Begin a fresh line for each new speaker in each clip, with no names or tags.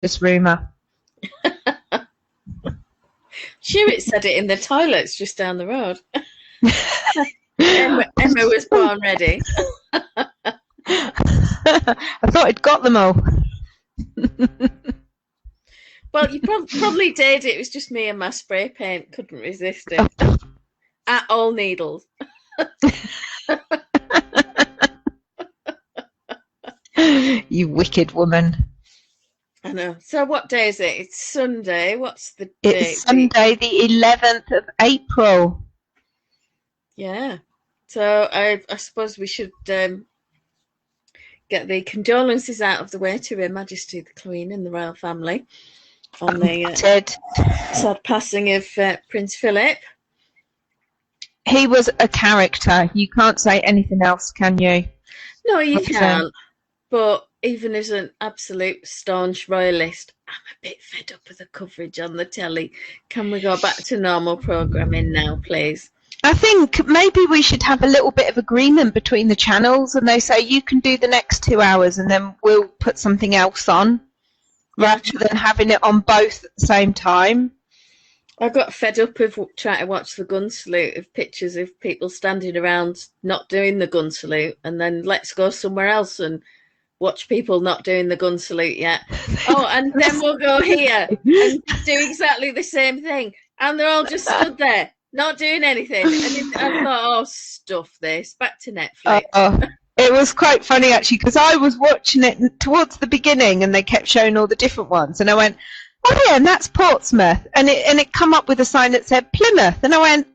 bogus rumour.
Sherritt said it in the toilets just down the road. Emma was born ready.
I thought I'd got them all.
Well, you probably did. It was just me and my spray paint. Couldn't resist it. At all needles.
You wicked woman.
I know. So what day is it? It's Sunday. What's the date?
It's Sunday, the 11th of April.
Yeah. So I suppose we should get the condolences out of the way to Her Majesty the Queen and the royal family on the sad passing of Prince Philip.
He was a character. You can't say anything else, can you?
No, you can't. But even as an absolute staunch royalist, I'm a bit fed up with the coverage on the telly. Can we go back to normal programming now, please?
I think maybe we should have a little bit of agreement between the channels, and they say you can do the next 2 hours and then we'll put something else on, rather than having it on both at the same time.
I got fed up of trying to watch the gun salute, of pictures of people standing around not doing the gun salute, and then let's go somewhere else and watch people not doing the gun salute yet. Oh, and then we'll go here and do exactly the same thing. And they're all just stood there, not doing anything. And I thought, oh, stuff this. Back to Netflix.
It was quite funny, actually, because I was watching it towards the beginning and they kept showing all the different ones. And I went, oh, yeah, and that's Portsmouth. And it come up with a sign that said Plymouth. And I went,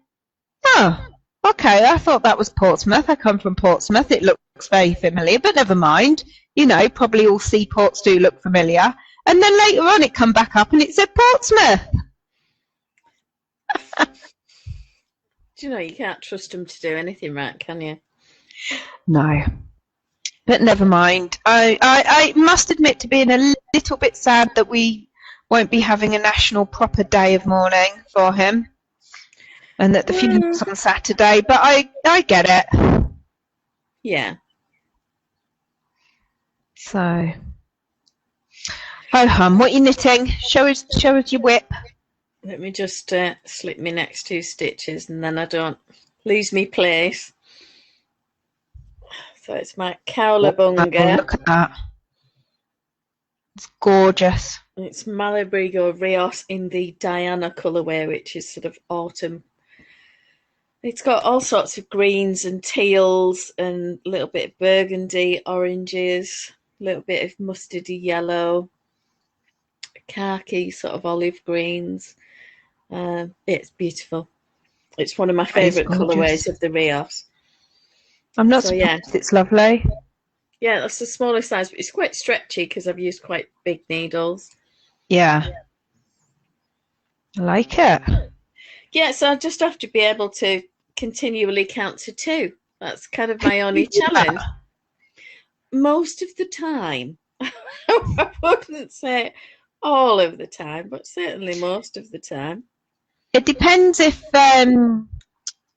oh, okay, I thought that was Portsmouth. I come from Portsmouth. It looks very familiar, but never mind. You know, probably all seaports do look familiar. And then later on it come back up and it said Portsmouth.
Do you know, you can't trust them to do anything right, can you?
No. But never mind. I must admit to being a little bit sad that we won't be having a national proper day of mourning for him. And that the funeral's on Saturday. But I get it.
Yeah.
So, ho hum, what are you knitting? Show us your whip.
Let me just slip my next 2 stitches and then I don't lose my place. So it's my cowlabunga.
Oh, look at that. It's gorgeous.
It's Malabrigo Rios in the Diana colourway, which is sort of autumn. It's got all sorts of greens and teals and a little bit of burgundy, oranges, a little bit of mustardy yellow, khaki, sort of olive greens. It's beautiful. It's one of my favourite colourways of the Rios.
I'm not surprised. It's lovely.
Yeah, that's the smallest size, but it's quite stretchy because I've used quite big needles.
Yeah. I like it.
Yeah, so I just have to be able to continually count to 2. That's kind of my only challenge. Most of the time. I wouldn't say all of the time, but certainly most of the time.
It depends if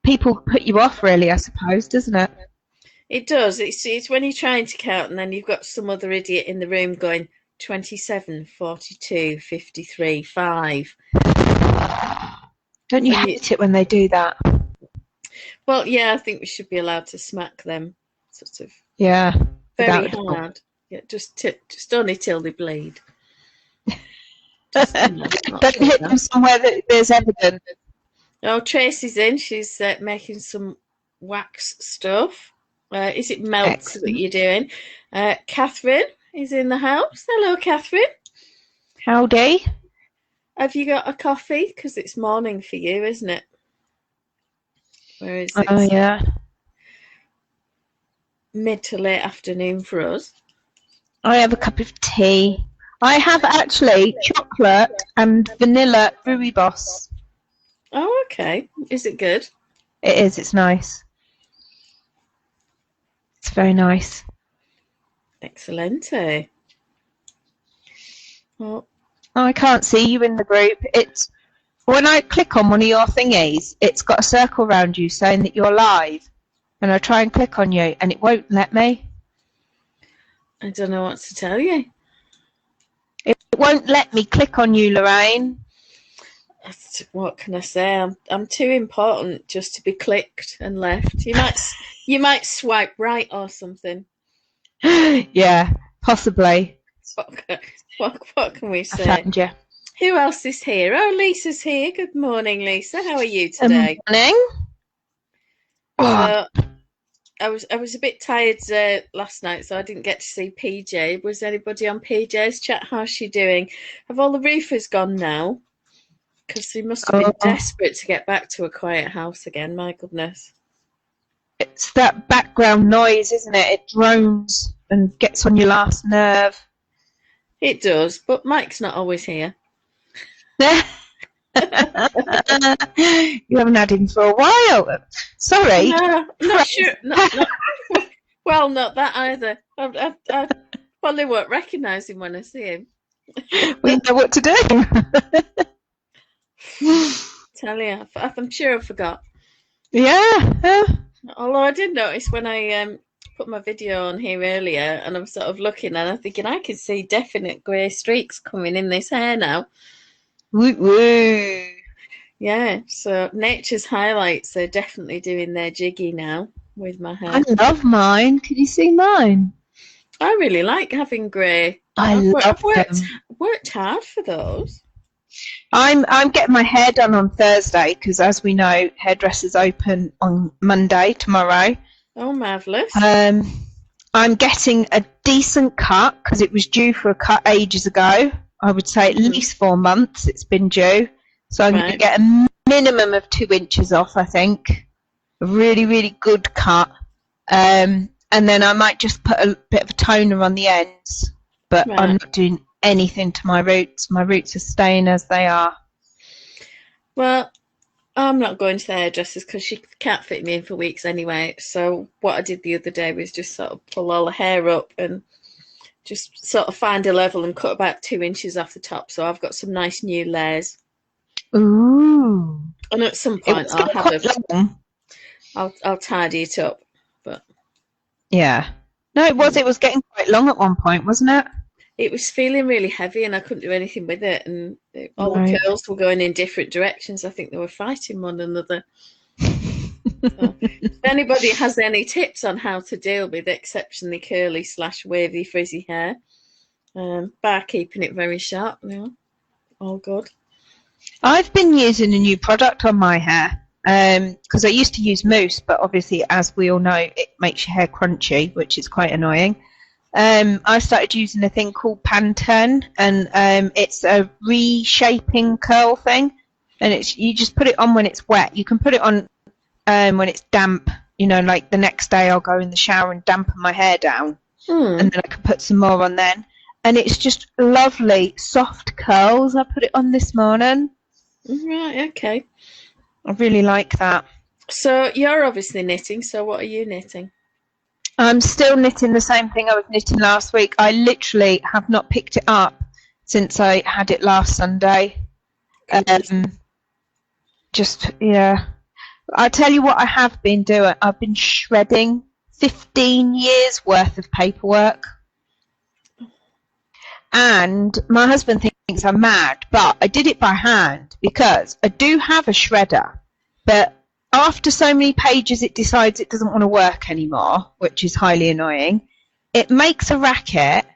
people put you off, really, I suppose, doesn't it?
It does. It's when you're trying to count and then you've got some other idiot in the room going 27, 42, 53, 5.
Don't you hate it when they do that?
Well, yeah, I think we should be allowed to smack them, sort of.
Yeah.
Very hard. Yeah, just only till they bleed. Don't
hit them somewhere that there's evidence.
Oh, Tracy's in. She's making some wax stuff. Is it melts that you're doing? Catherine is in the house. Hello, Catherine.
Howdy.
Have you got a coffee? Because it's morning for you, isn't it? Where is it?
Oh, yeah.
Mid to late afternoon for us.
I have a cup of tea. I have actually chocolate and vanilla rooibos.
Oh, okay. Is it good?
It is. It's nice. It's very nice.
Excellent. Well,
I can't see you in the group. It's when I click on one of your thingies, it's got a circle around you saying that you're live. And I try and click on you and it won't let me.
I don't know what to tell you.
It won't let me click on you, Lorraine.
What can I say? I'm too important just to be clicked and left. You might swipe right or something.
Yeah, possibly.
What can we
I
say?
found you.
Who else is here? Oh, Lisa's here. Good morning, Lisa. How are you today?
Good morning.
So, I was a bit tired last night, so I didn't get to see PJ. Was anybody on PJ's chat? How's she doing? Have all the roofers gone now? Because they must have been desperate to get back to a quiet house again. My goodness.
It's that background noise, isn't it? It drones and gets on your last nerve.
It does, but Mike's not always here.
You haven't had him for a while. Sorry.
No, not sure. Well, not that either. I probably won't recognise him when I see him.
We know what to do.
Tell you, I'm sure I forgot.
Yeah.
Although I did notice when I put my video on here earlier, and I'm sort of looking and I'm thinking I can see definite grey streaks coming in this hair now.
Woo woo.
Yeah, so nature's highlights are definitely doing their jiggy now with my hair.
I love mine. Can you see mine?
I really like having grey.
I've
worked hard for those.
I'm getting my hair done on Thursday because, as we know, hairdressers open on Monday tomorrow.
Oh, marvellous.
I'm getting a decent cut because it was due for a cut ages ago. I would say at least 4 months it's been due. So I'm going to get a minimum of 2 inches off, I think. A really, really good cut. And then I might just put a bit of a toner on the ends. But I'm not doing anything to my roots. My roots are staying as they are.
Well, I'm not going to the hairdressers because she can't fit me in for weeks anyway. So what I did the other day was just sort of pull all the hair up and just sort of find a level and cut about 2 inches off the top. So I've got some nice new layers.
Ooh.
And at some point I'll tidy it up. But
yeah. No, it was getting quite long at one point, wasn't it?
It was feeling really heavy and I couldn't do anything with it, and all the curls were going in different directions. I think they were fighting one another. So, if anybody has any tips on how to deal with exceptionally curly / wavy frizzy hair, by keeping it very sharp, all good.
I've been using a new product on my hair because I used to use mousse, but obviously, as we all know, it makes your hair crunchy, which is quite annoying. I started using a thing called Pantene, and it's a reshaping curl thing, and you just put it on when it's wet. You can put it on when it's damp, like the next day I'll go in the shower and dampen my hair down, and then I can put some more on then. And it's just lovely, soft curls. I put it on this morning.
Right, okay.
I really like that.
So you're obviously knitting, so what are you knitting?
I'm still knitting the same thing I was knitting last week. I literally have not picked it up since I had it last Sunday. I tell you what I have been doing. I've been shredding 15 years worth of paperwork. And my husband thinks I'm mad, but I did it by hand because I do have a shredder, but after so many pages it decides it doesn't want to work anymore, which is highly annoying. It makes a racket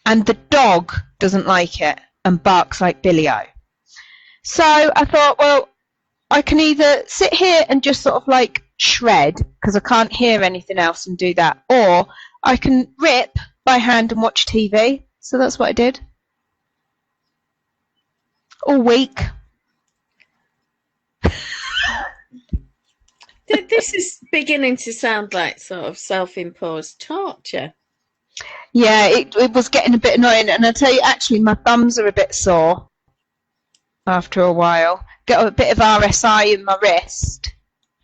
and the dog doesn't like it and barks like Billy-O. So I thought, well, I can either sit here and just sort of like shred because I can't hear anything else and do that, or I can rip by hand and watch TV. So that's what I did. All week.
This is beginning to sound like sort of self-imposed torture.
Yeah, it was getting a bit annoying. And I tell you, actually, my thumbs are a bit sore after a while. Got a bit of RSI in my wrist.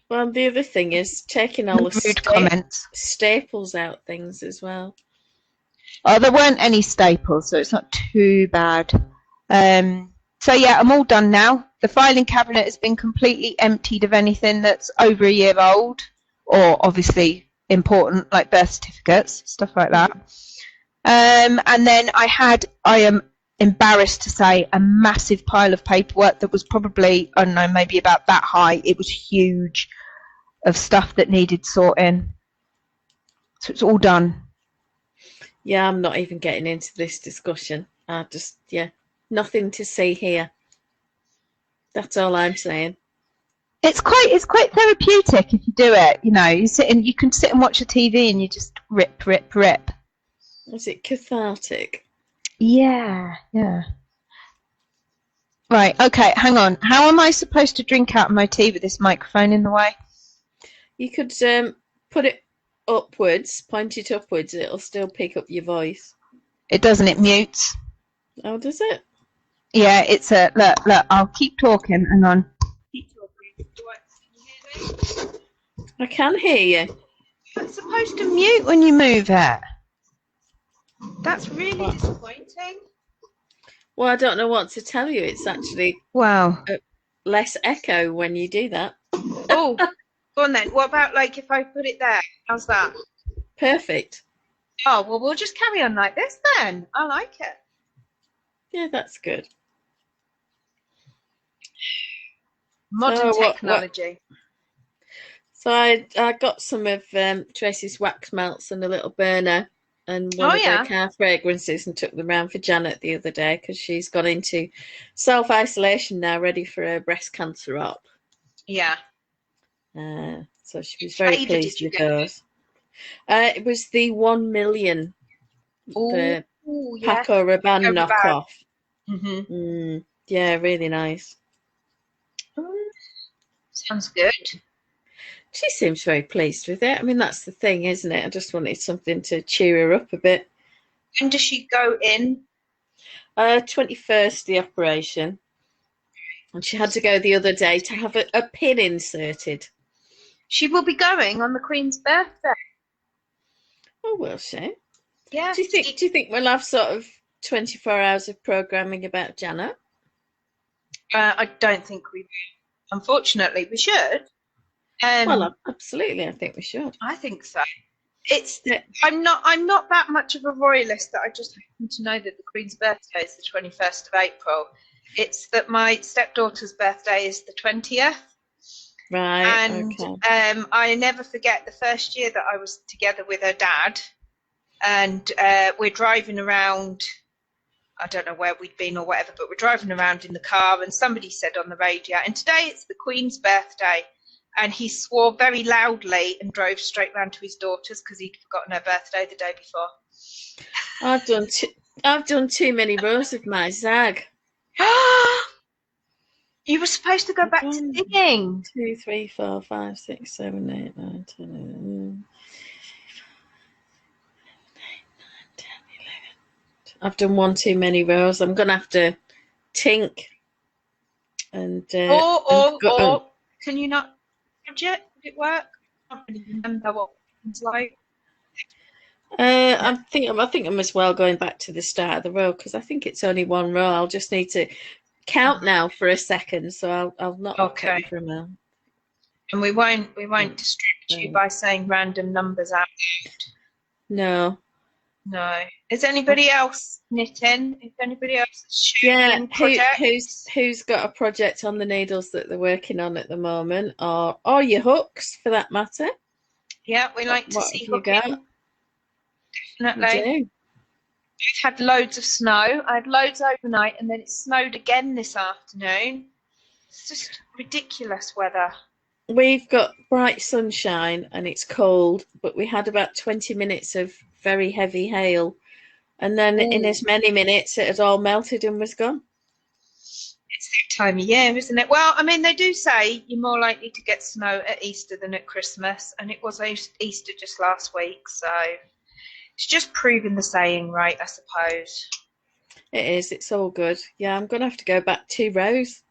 Well, the other thing is taking all the staples out things as well.
Oh, there weren't any staples, so it's not too bad. So yeah, I'm all done now. The filing cabinet has been completely emptied of anything that's over a year old, or obviously important, like birth certificates, stuff like that. And then I am embarrassed to say, a massive pile of paperwork that was probably, I don't know, maybe about that high. It was huge, of stuff that needed sorting. So it's all done.
Yeah, I'm not even getting into this discussion. Nothing to see here. That's all I'm saying.
It's quite therapeutic if you do it. You know, you can sit and watch a TV and you just rip.
Is it cathartic?
Yeah. Right, okay, hang on. How am I supposed to drink out of my tea with this microphone in the way?
You could put it upwards, point it upwards, it'll still pick up your voice.
It doesn't, it mutes.
Oh, does it?
Yeah, it's a, look, I'll keep talking, hang on.
I can hear you.
It's supposed to mute when you move it. That's really disappointing.
Well, I don't know what to tell you. It's actually less echo when you do that.
Oh, go on then. What about like if I put it there? How's that?
Perfect.
Oh, well, we'll just carry on like this then. I like it.
Yeah, that's good.
Modern technology.
So I got some of Tracy's wax melts and a little burner and one of her car fragrances and took them round for Janet the other day because she's gone into self-isolation now, ready for her breast cancer op. Yeah. So she was very pleased with those. It was the 1 million the Paco Rabanne knockoff. Mm-hmm. Yeah, really nice.
Sounds good.
She seems very pleased with it. I mean, that's the thing, isn't it? I just wanted something to cheer her up a bit.
When does she go in?
21st, the operation. And she had to go the other day to have a pin inserted.
She will be going on the Queen's birthday.
Oh, will she?
Yeah.
Do you think we'll have sort of 24 hours of programming about Janet?
I don't think we will. Unfortunately, we should.
Well, absolutely, I think we should.
I think so. I'm not that much of a royalist that I just happen to know that the Queen's birthday is the 21st of April. It's that my stepdaughter's birthday is the 20th.
Right.
And okay. I never forget the first year that I was together with her dad, and we're driving around. I don't know where we'd been or whatever, but we're driving around in the car, and somebody said on the radio, and today it's the Queen's birthday. And he swore very loudly and drove straight round to his daughter's because he'd forgotten her birthday the day before.
I've done too many rows of my zag.
You were supposed to go back to singing.
2, 3, 4, 5, 6, 7, 8, 9, 10, 11. I've done one too many rows. I'm gonna have to tink and
or can you not project? Would it work? I don't really remember what it's like.
I think I'm as well going back to the start of the row because I think it's only one row. I'll just need to count now for a second, so I'll not
okay
for a moment.
And we won't distract you by saying random numbers out loud. No. Is anybody else knitting? Is anybody else shooting projects?
Who's got a project on the needles that they're working on at the moment, or your hooks for that matter? Yeah, we like to see hooking. Definitely. We've had loads of snow. I had loads overnight, and then it snowed again this afternoon. It's just ridiculous weather. We've got bright sunshine and it's cold, but we had about 20 minutes of very heavy hail, and then in as many minutes it had all melted and was gone. It's that time of year, isn't it? Well, I mean, they do say you're more likely to get snow at Easter than at Christmas, and it was Easter just last week, so it's just proving the saying right, I suppose. It is. It's all good. Yeah, I'm going to have to go back 2 rows.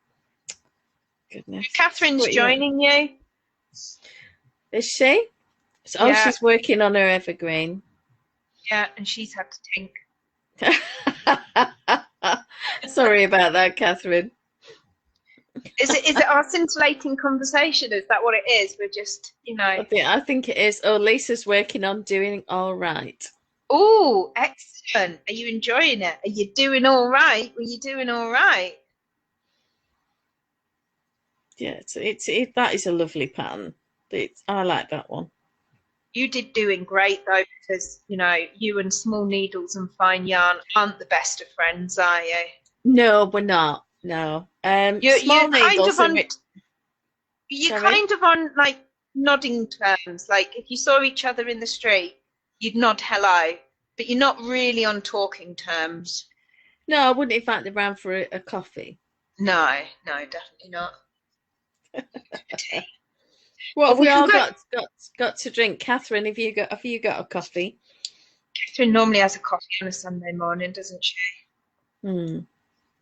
Goodness. Catherine's joining you. Is she? So, yeah. She's working on her evergreen. Yeah, and she's had to think. Sorry about that, Catherine. Is it our scintillating conversation? Is that what it is? We're just, I think it is. Oh, Lisa's working on doing all right.
Oh, excellent. Are you enjoying it? Are you doing all right? Were you doing all right?
Yeah, that is a lovely pattern. I like that one.
You did doing great though, because you and small needles and fine yarn aren't the best of friends, are you?
No, we're not. No.
You're
Small
kind
needles
of
are
on
sorry.
like nodding terms. Like if you saw each other in the street, you'd nod hello, but you're not really on talking terms.
No, I wouldn't invite them round for a coffee.
No, no, definitely not.
What
Oh,
have
we
we
can
all
go.
got to drink? Catherine, have you got a coffee?
Catherine normally has a coffee on a Sunday morning, doesn't she?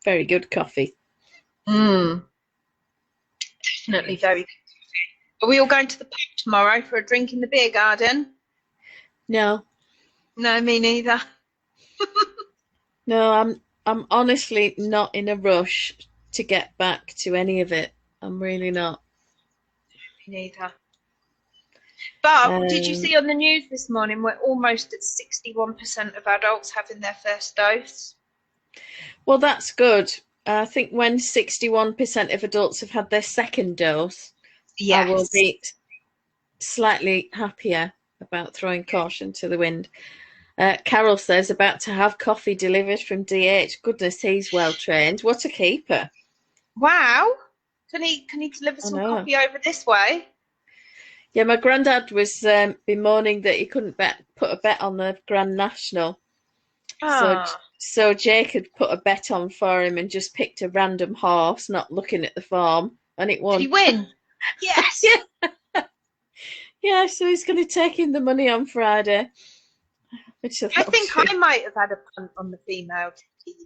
Very good coffee.
Mm, definitely very good. Are we all going to the pub tomorrow for a drink in the beer garden?
No,
No, me neither.
no, I'm honestly not in a rush to get back to any of it. I'm really not.
Me neither. But did you
Um,
see on the news this morning we're almost at 61% of adults having their first dose?
well, that's good. I think when 61% of adults have had their second dose, I will
Yes.
be slightly happier about throwing caution to the wind. Carol says about to have coffee delivered from DH. Goodness, he's well trained. What a keeper!
Wow. Can he deliver
I
some
know.
coffee over this way?
Yeah, my granddad was bemoaning that he couldn't put a bet on the Grand National. So,
Ah.
so Jake had put a bet on for him and just picked a random horse, not looking at the form, and it
Did he
won.
win? Yes.
Yeah, yeah. So he's going to take in the money on Friday. Which I
I
thought
think
was
I might have had a punt on the female team.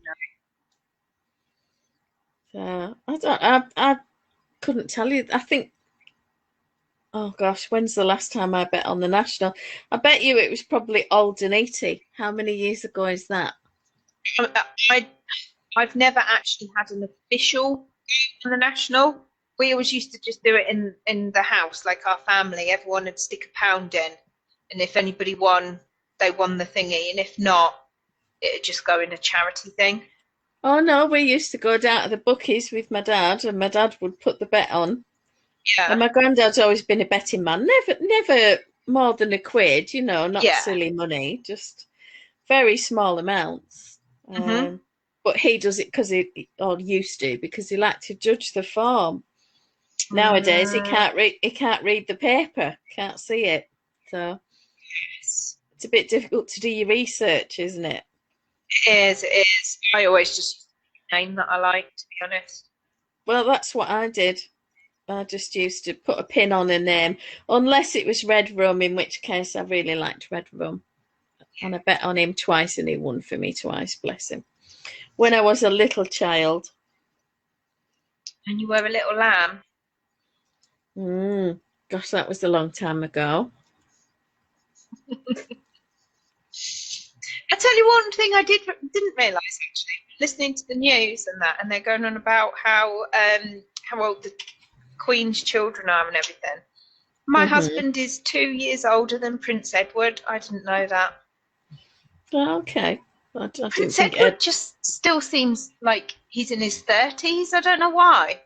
I don't. I couldn't tell you. I think. Oh gosh, when's the last time I bet on the national? I bet you it was probably Aldenite. How many years ago is that?
I, I've never actually had an official on the national. We always used to just do it in the house, like our family. Everyone would stick a pound in, and if anybody won, they won the thingy, and if not, it'd just go in a charity thing.
Oh no, we used to go down to the bookies with my dad, and my dad would put the bet on. And
Yeah,
my granddad's always been a betting man. Never more than a quid, not
yeah.
silly money, just very small amounts.
Mhm.
But he does it or used to, because he liked to judge the form. Nowadays, he
Mm,
can't read. He can't read the paper. Can't see it. So
yes.
it's a bit difficult to do your research, isn't it?
It is. It is. I always just name that I like, to be honest.
Well, that's what I did. I just used to put a pin on a name, unless it was red rum, in which case I really liked red rum. And I bet on him twice, and he won for me twice. Bless him. When I was a little child.
And you were a little lamb.
Gosh, that was a long time ago.
I tell you one thing I didn't realise actually, listening to the news and that, and they're going on about how old the Queen's children are and everything. My
Mm-hmm.
husband is 2 years older than Prince Edward. I didn't know that.
Oh, okay. I didn't
Prince
think
Edward
Ed.
just still seems like he's in his 30s. I don't know why.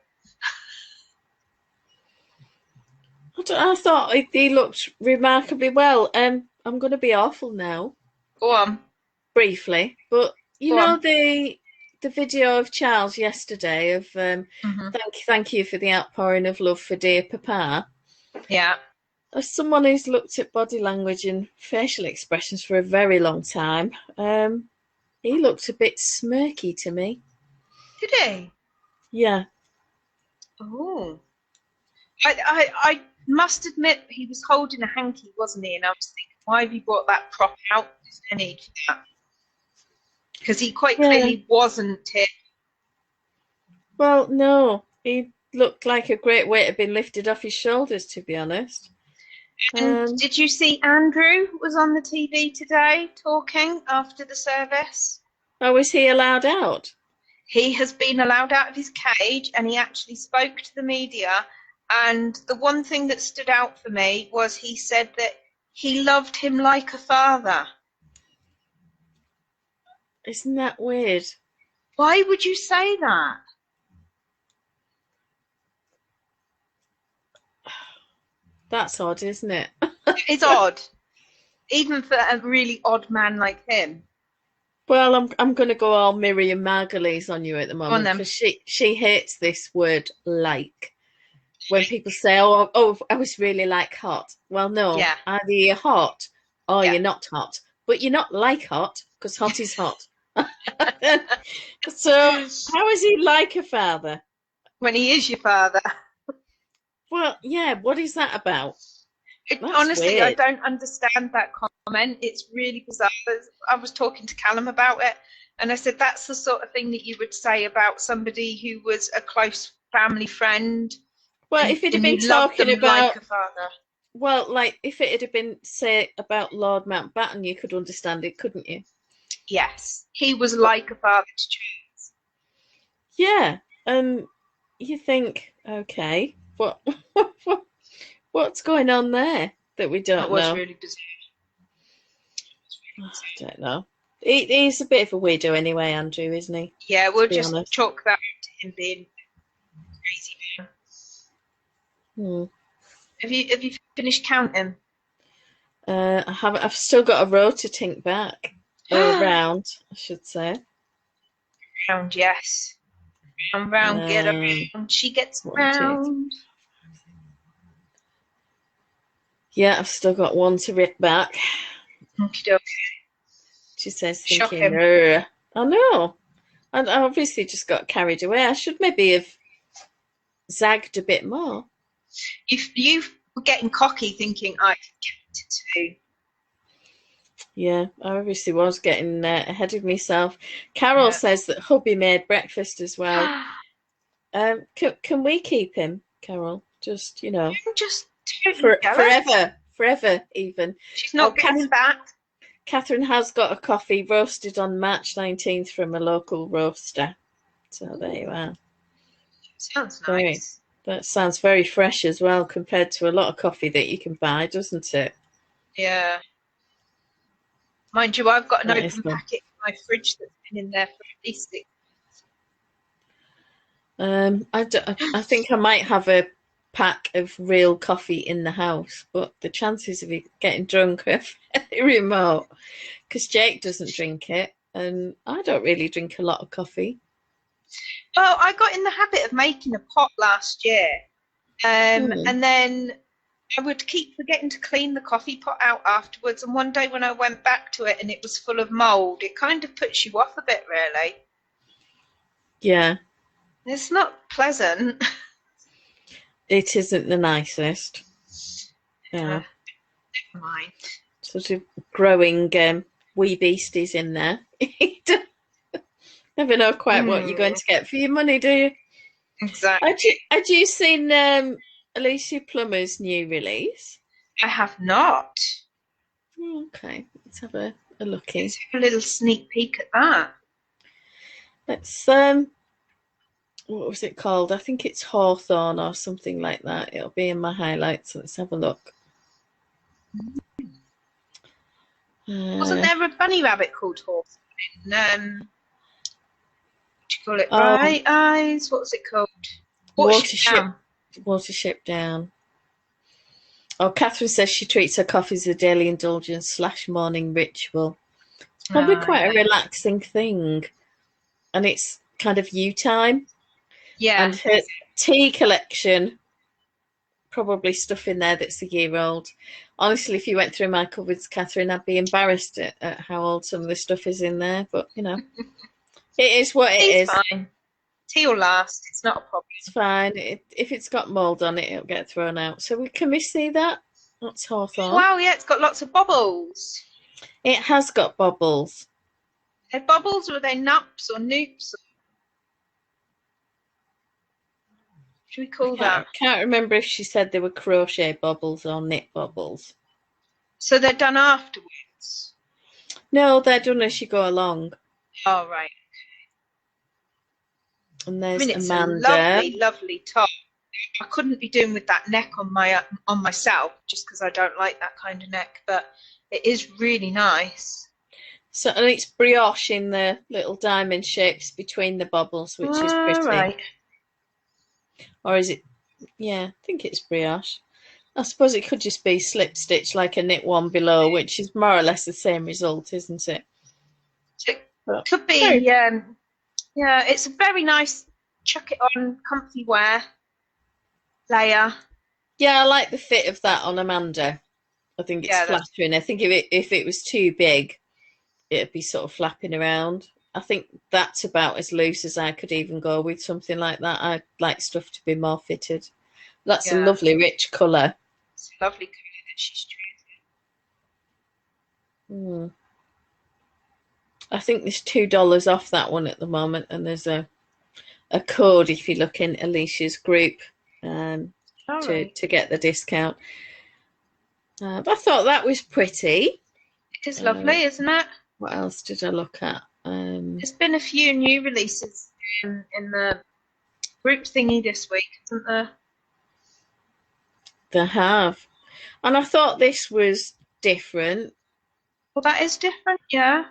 I thought he looked remarkably well. I'm going to be awful now,
Go on,
briefly, but
go on.
the video of Charles yesterday of
Hmm.
thank you for the outpouring of love for dear Papa.
Yeah.
As someone who's looked at body language and facial expressions for a very long time, he looked a bit smirky to me.
Did he?
Yeah.
Oh. I must admit he was holding a hanky, wasn't he? And I was thinking, why have you brought that prop out? There's no need for that. Because he quite
Yeah.
clearly wasn't it.
Well, no, he looked like a great weight had been lifted off his shoulders, to be honest.
And did you see Andrew was on the TV today talking after the service?
Oh, was he allowed out?
He has been allowed out of his cage and he actually spoke to the media. And the one thing that stood out for me was he said that he loved him like a father.
Isn't that weird?
Why would you say that?
That's odd, isn't it?
It's odd, even for a really odd man like him.
Well, I'm going to go all Miriam Margolyes on you at the
Go on
moment
then.
because she hates this word like. When people say, oh, I was really like hot. Well, no,
Yeah.
either you're hot or
Yeah.
you're not hot. But you're not like hot because hot is hot. So how is he like a father?
When he is your father.
Well, yeah, what is that about?
Honestly,
weird.
I don't understand that comment. It's really bizarre. I was talking to Callum about it, and I said that's the sort of thing that you would say about somebody who was a close family friend.
Well, if it had been
you loved
talking
them
about,
like a father.
well, like if it had been, say, about Lord Mountbatten, you could understand it, couldn't you?
Yes, he was like a father to James.
Yeah, and you think, okay, what's going on there that we don't know?
That was really bizarre.
I don't know. He's a bit of a weirdo anyway, Andrew, isn't he?
Yeah, we'll just
honest.
chalk that to him being crazy man. Have you finished counting?
I haven't. I've still got a row to tink back. Round, I should say.
Round, yes. Round, get around. She gets round.
Yeah, I've still got one to rip back.
Okey-doke.
She says,
Shocking.
thinking, I know. And I obviously just got carried away. I should maybe have zagged a bit more.
You were getting cocky thinking I could get it too.
Yeah, I obviously was getting ahead of myself. Carol says that hubby made breakfast as well. Can we keep him, Carol? Just,
just
forever even.
She's not getting back.
Catherine has got a coffee roasted on March 19th from a local roaster. So there you are.
Sounds nice.
That sounds very fresh as well compared to a lot of coffee that you can buy, doesn't it?
Yeah. Mind you, I've got an open packet in my fridge that's been in there for at least 6
months. I think I might have a pack of real coffee in the house, but the chances of you getting drunk are very remote because Jake doesn't drink it and I don't really drink a lot of coffee.
Well, I got in the habit of making a pot last year, and then I would keep forgetting to clean the coffee pot out afterwards, and one day when I went back to it and it was full of mould, it kind of puts you off a bit, really.
Yeah.
It's not pleasant.
It isn't the nicest.
Never mind.
Sort of growing wee beasties in there. Never know quite what you're going to get for your money, do you?
Exactly.
Had you seen Alicia Plummer's new release?
I have not.
Okay, let's have a looky.
Let's have a little sneak peek at that.
Let's what was it called? I think it's Hawthorne or something like that. It'll be in my highlights. Let's have a look.
Wasn't there a bunny rabbit called Hawthorne? What do you call it? Bright Eyes. What was it called?
Watership Down. Oh, Catherine says she treats her coffee as a daily indulgence / morning ritual. It's probably quite a relaxing thing, and it's kind of you time.
Yeah.
And her tea collection, probably stuff in there that's a year old. Honestly, if you went through my cupboards, Catherine, I'd be embarrassed at how old some of the stuff is in there. But, it is what it is.
Fine. Tea will last. It's not a problem.
It's fine. If it's got mould on it, it'll get thrown out. So can we see that? That's Hawthorne.
Wow, yeah, it's got lots of bubbles.
It has got bubbles.
Are they bubbles or are they nups or noops? Should we call that?
I can't remember if she said they were crochet bubbles or knit bubbles.
So they're done afterwards?
No, they're done as you go along.
Oh, right.
And there's
it's
Amanda.
A lovely, lovely top. I couldn't be doing with that neck on myself just because I don't like that kind of neck, but it is really nice.
So, and it's brioche in the little diamond shapes between the bobbles, which is
All
pretty.
right.
Or is it? Yeah, I think it's brioche. I suppose it could just be slip stitch like a knit one below, which is more or less the same result, isn't it?
It
But
could be, yeah, it's a very nice chuck it on comfy wear layer.
yeah, I like the fit of that on Amanda. I think it's
Yeah, that's
flattering. I think if it was too big, it'd be sort of flapping around. I think that's about as loose as I could even go with something like that. I like stuff to be more fitted. That's a
yeah,
lovely rich colour.
it's a lovely colour that she's
Mm. I think there's $2 off that one at the moment, and there's a code if you look in Alicia's group
choosing.
to get the discount. But I thought that was pretty.
It is lovely, isn't it?
What else did I look at?
There's been a few new releases in the group thingy this week, isn't there?
They have. And I thought this was different.
Well, that is different, yeah.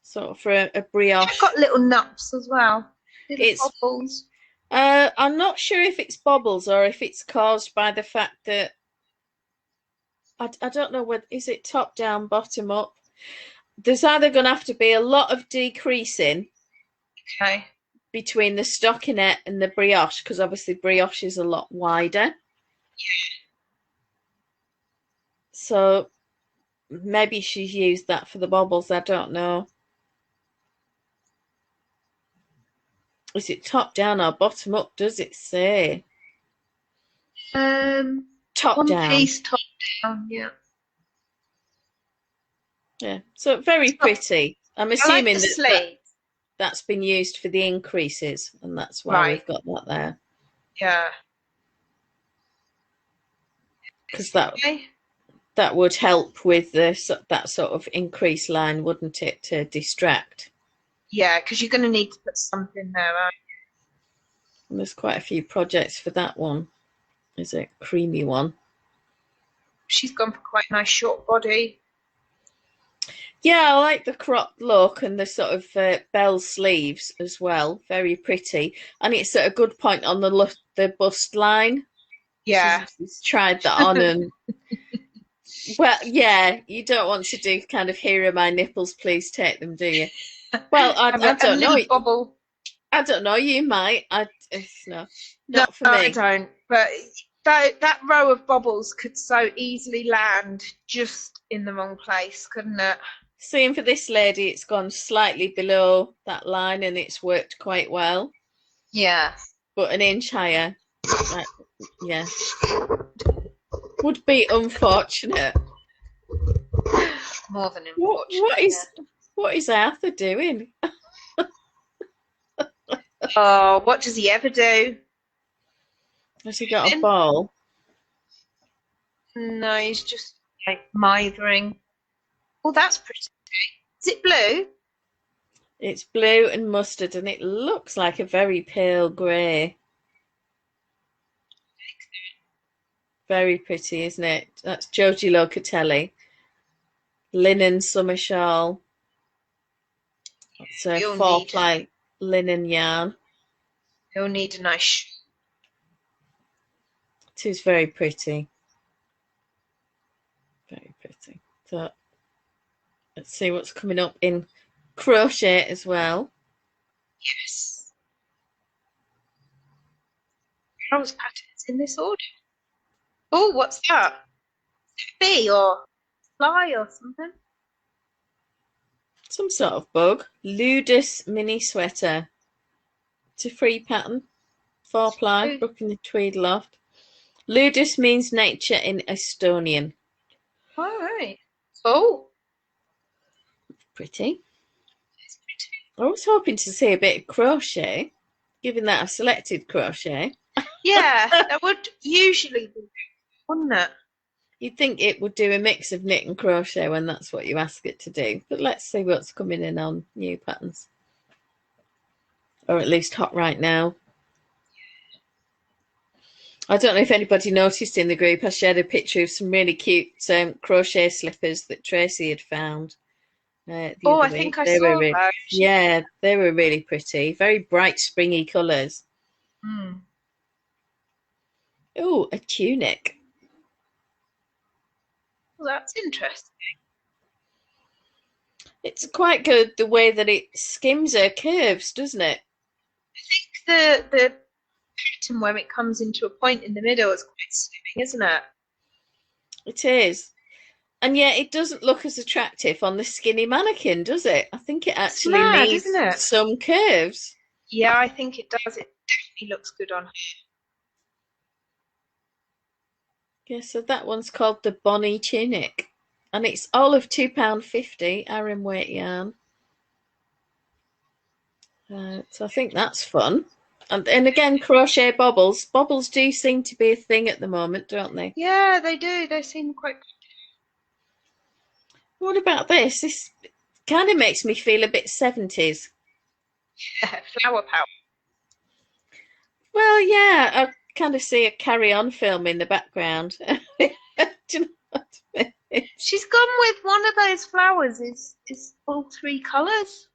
Sort of for a brioche.
It's got little nups as well. Little
It's
bubbles.
I'm not sure if it's bobbles or if it's caused by the fact that I don't know what is it top down, bottom up. There's either going to have to be a lot of decreasing
Okay.
between the stockinette and the brioche, because obviously brioche is a lot wider. So maybe she's used that for the bobbles. I don't know. Is it top down or bottom up? Does it say? Top
One
down.
piece top down, yeah.
Yeah. So very pretty. I'm assuming
I like the sleeve.
that's been used for the increases, and that's why
Right.
we've got that there.
Yeah.
Because that
Okay.
that would help with that sort of increase line, wouldn't it, to distract?
Yeah, because you're going to need to put something there, aren't you?
And there's quite a few projects for that one. Is a creamy one.
She's gone for quite a nice short body.
Yeah, I like the cropped look and the sort of bell sleeves as well. Very pretty, and it's at a good point on the bust line.
Yeah.
She's tried that on, and well, yeah, you don't want to do kind of here are my nipples, please take them, do you? Well, I don't know.
Bubble.
I don't know. You might. No, not for me.
I don't. But that row of bubbles could so easily land just in the wrong place, couldn't it?
Seeing for this lady, it's gone slightly below that line, and it's worked quite well.
Yeah.
But an inch higher, yeah, would be unfortunate.
More than unfortunate.
What is Arthur doing?
Oh, what does he ever do?
Has he got a ball?
No, he's just like mithering. Oh, that's pretty. Is it blue?
It's blue and mustard, and it looks like a very pale grey. Very pretty, isn't it? That's Joji Locatelli. Linen summer shawl. It's a 4-ply linen yarn.
He'll need a nice.
It is very pretty. Very pretty. So let's see what's coming up in crochet as well.
Yes. Rose patterns in this order. Oh, what's that? Bee or fly or something?
Some sort of bug. Ludus mini sweater. It's a free pattern. 4-ply, Brooklyn Tweed Loft. Ludus means nature in Estonian.
All right. Oh.
Pretty. I was hoping to see a bit of crochet, given that I've selected crochet.
Yeah, that would usually be, wouldn't it?
You'd think it would do a mix of knit and crochet when that's what you ask it to do. But let's see what's coming in on new patterns. Or at least hot right now. I don't know if anybody noticed in the group, I shared a picture of some really cute crochet slippers that Tracy had found. the
Oh,
other
I
week.
think I
They were
saw
really,
those.
yeah, they were really pretty. Very bright, springy colours.
Mm.
Oh, a tunic.
Well, that's interesting.
It's quite good the way that it skims her curves, doesn't it?
The pattern where it comes into a point in the middle is quite slimming, isn't it?
It is. And yet it doesn't look as attractive on the skinny mannequin, does it? I think it
It's
actually
mad,
needs
isn't it?
some curves.
Yeah, I think it does. It definitely looks good on her.
Yeah, so that one's called the Bonnie Tunic. And it's all of £2.50 Aran weight yarn. So I think that's fun. And again, crochet bobbles. Bobbles do seem to be a thing at the moment, don't they?
Yeah, they do. They seem quite good.
What about this? This kind of makes me feel a bit 70s.
Yeah, flower power.
Well, yeah, I kind of see a Carry On film in the background. Do you know what I mean?
She's gone with one of those flowers. Is all three colours?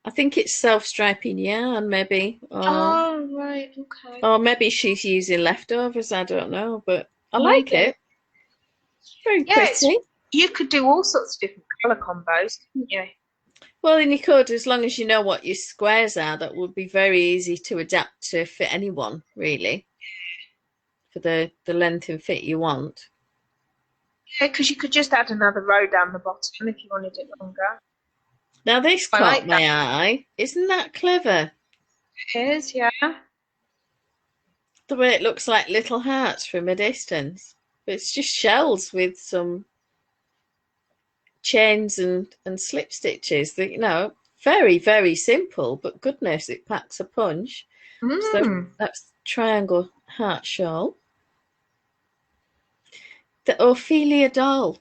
I think it's self-striping yarn, maybe.
Oh, right, okay.
Or maybe she's using leftovers, I don't know, but I like
Maybe.
it. Very
Yeah,
pretty.
you could do all sorts of different colour combos, couldn't you?
Well, and you could, as long as you know what your squares are, that would be very easy to adapt to fit anyone, really, for the length and fit you want.
Yeah, because you could just add another row down the bottom if you wanted it longer.
Now, this
I
caught
like
my
that.
eye. Isn't that clever?
It is, yeah.
The way it looks like little hearts from a distance. But it's just shells with some chains and slip stitches that, very, very simple, but goodness, it packs a punch. So
Mm.
that's triangle heart shawl. The Ophelia doll.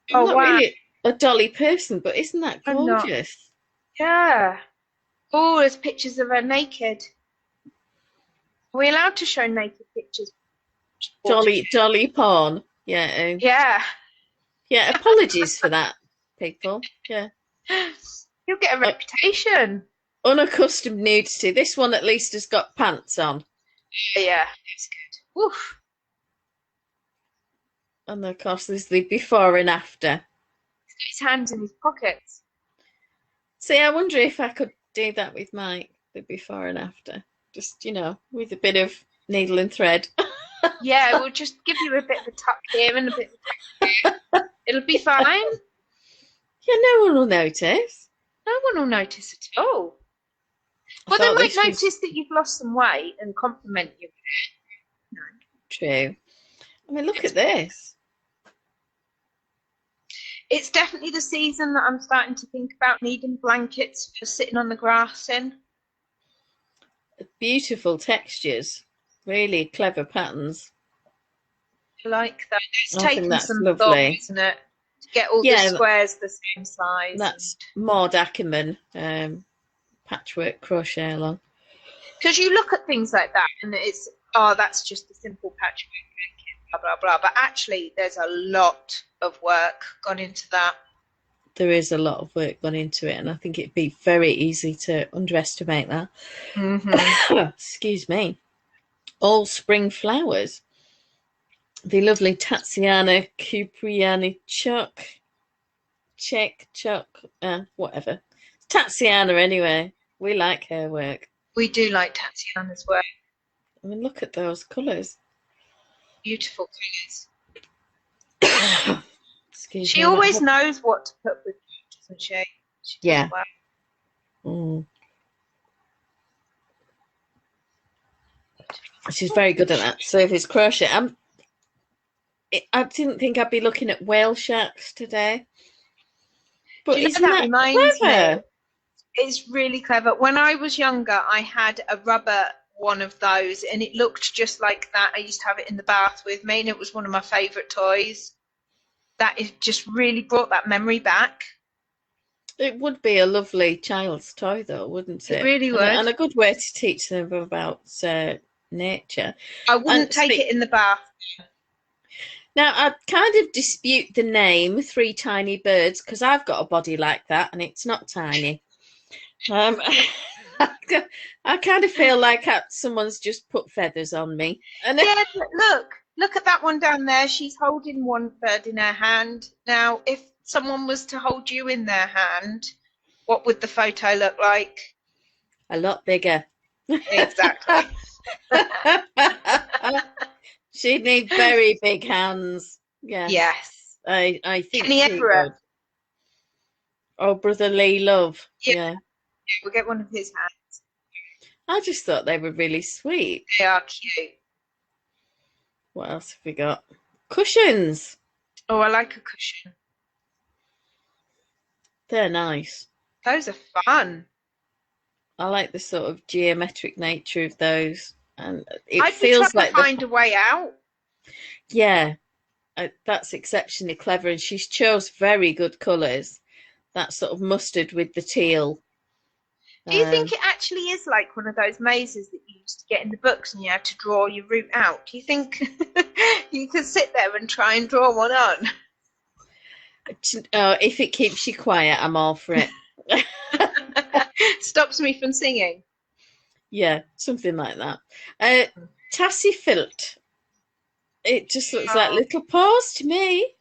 I'm
Oh,
not
wow.
really a dolly person, but isn't that
I'm not.
gorgeous?
Yeah. Oh, there's pictures of her naked. Are we allowed to show naked pictures?
Dolly porn. Yeah.
Yeah.
Yeah, apologies for that, people. Yeah.
You'll get a reputation.
Unaccustomed nudity. This one at least has got pants on.
Yeah, it's good. Oof.
And of course there's the before and after.
His hands in his pockets.
See, I wonder if I could do that with Mike, the before and after. Just, with a bit of needle and thread.
Yeah, we'll just give you a bit of a tuck here and a bit of a tuck there. It'll be fine.
Yeah, no one will notice.
No one will notice at all. Well, they might notice that you've lost some weight and compliment you. No.
True. I mean, look at this.
It's definitely the season that I'm starting to think about needing blankets for sitting on the grass in.
Beautiful textures. Really clever patterns.
I like that. It's
I think
taken
that's
some
lovely.
thought, isn't it? To get all the squares the same size.
That's Maud Ackerman patchwork crochet along.
Because you look at things like that and it's, oh, that's just a simple patchwork blanket, blah, blah, blah. But actually, there's a lot of work gone into that.
There is a lot of work gone into it, and I think it'd be very easy to underestimate that.
Mm-hmm.
Excuse me. All spring flowers. The lovely Tatiana Kupriani Chuck, whatever. Tatiana, anyway. We like her work.
We do like Tatiana's work.
I mean, look at those colours.
Beautiful colours. She always knows what to put with it, doesn't she?
Yeah. Well. She's very good at that. Surface crochet. I didn't think I'd be looking at whale sharks today. But isn't that clever?
Me, it's really clever. When I was younger, I had a rubber one of those, and it looked just like that. I used to have it in the bath with me, and it was one of my favourite toys. That is just really brought that memory back.
It would be a lovely child's toy, though, wouldn't it?
It really would.
And a good way to teach them about nature.
I wouldn't take it in the bath.
Now, I kind of dispute the name Three Tiny Birds because I've got a body like that and it's not tiny. Um, I kind of feel like someone's just put feathers on me. And
Yeah, look at that one down there. She's holding one bird in her hand. Now, if someone was to hold you in their hand, what would the photo look like?
a lot bigger.
Exactly.
She'd need very big hands. Yeah.
Yes.
I think
Kenny
she
Everett.
would. Oh, Brotherly Love.
Yeah.
Yeah.
We'll get one of his hands.
I just thought they were really sweet.
They are cute.
What else have we got? Cushions.
Oh, I like a cushion.
They're nice.
Those are fun.
I like the sort of geometric nature of those. And it
I'd
feels
be trying
like
to find a way out.
Yeah, that's exceptionally clever. And she's chose very good colours. That sort of mustard with the teal.
Do you think it actually is like one of those mazes that you used to get in the books and you had to draw your route out? Do you think you could sit there and try and draw one on?
If it keeps you quiet, I'm all for it.
Stops me from singing.
Yeah, something like that. Tassie Filt. It just looks like little paws to me.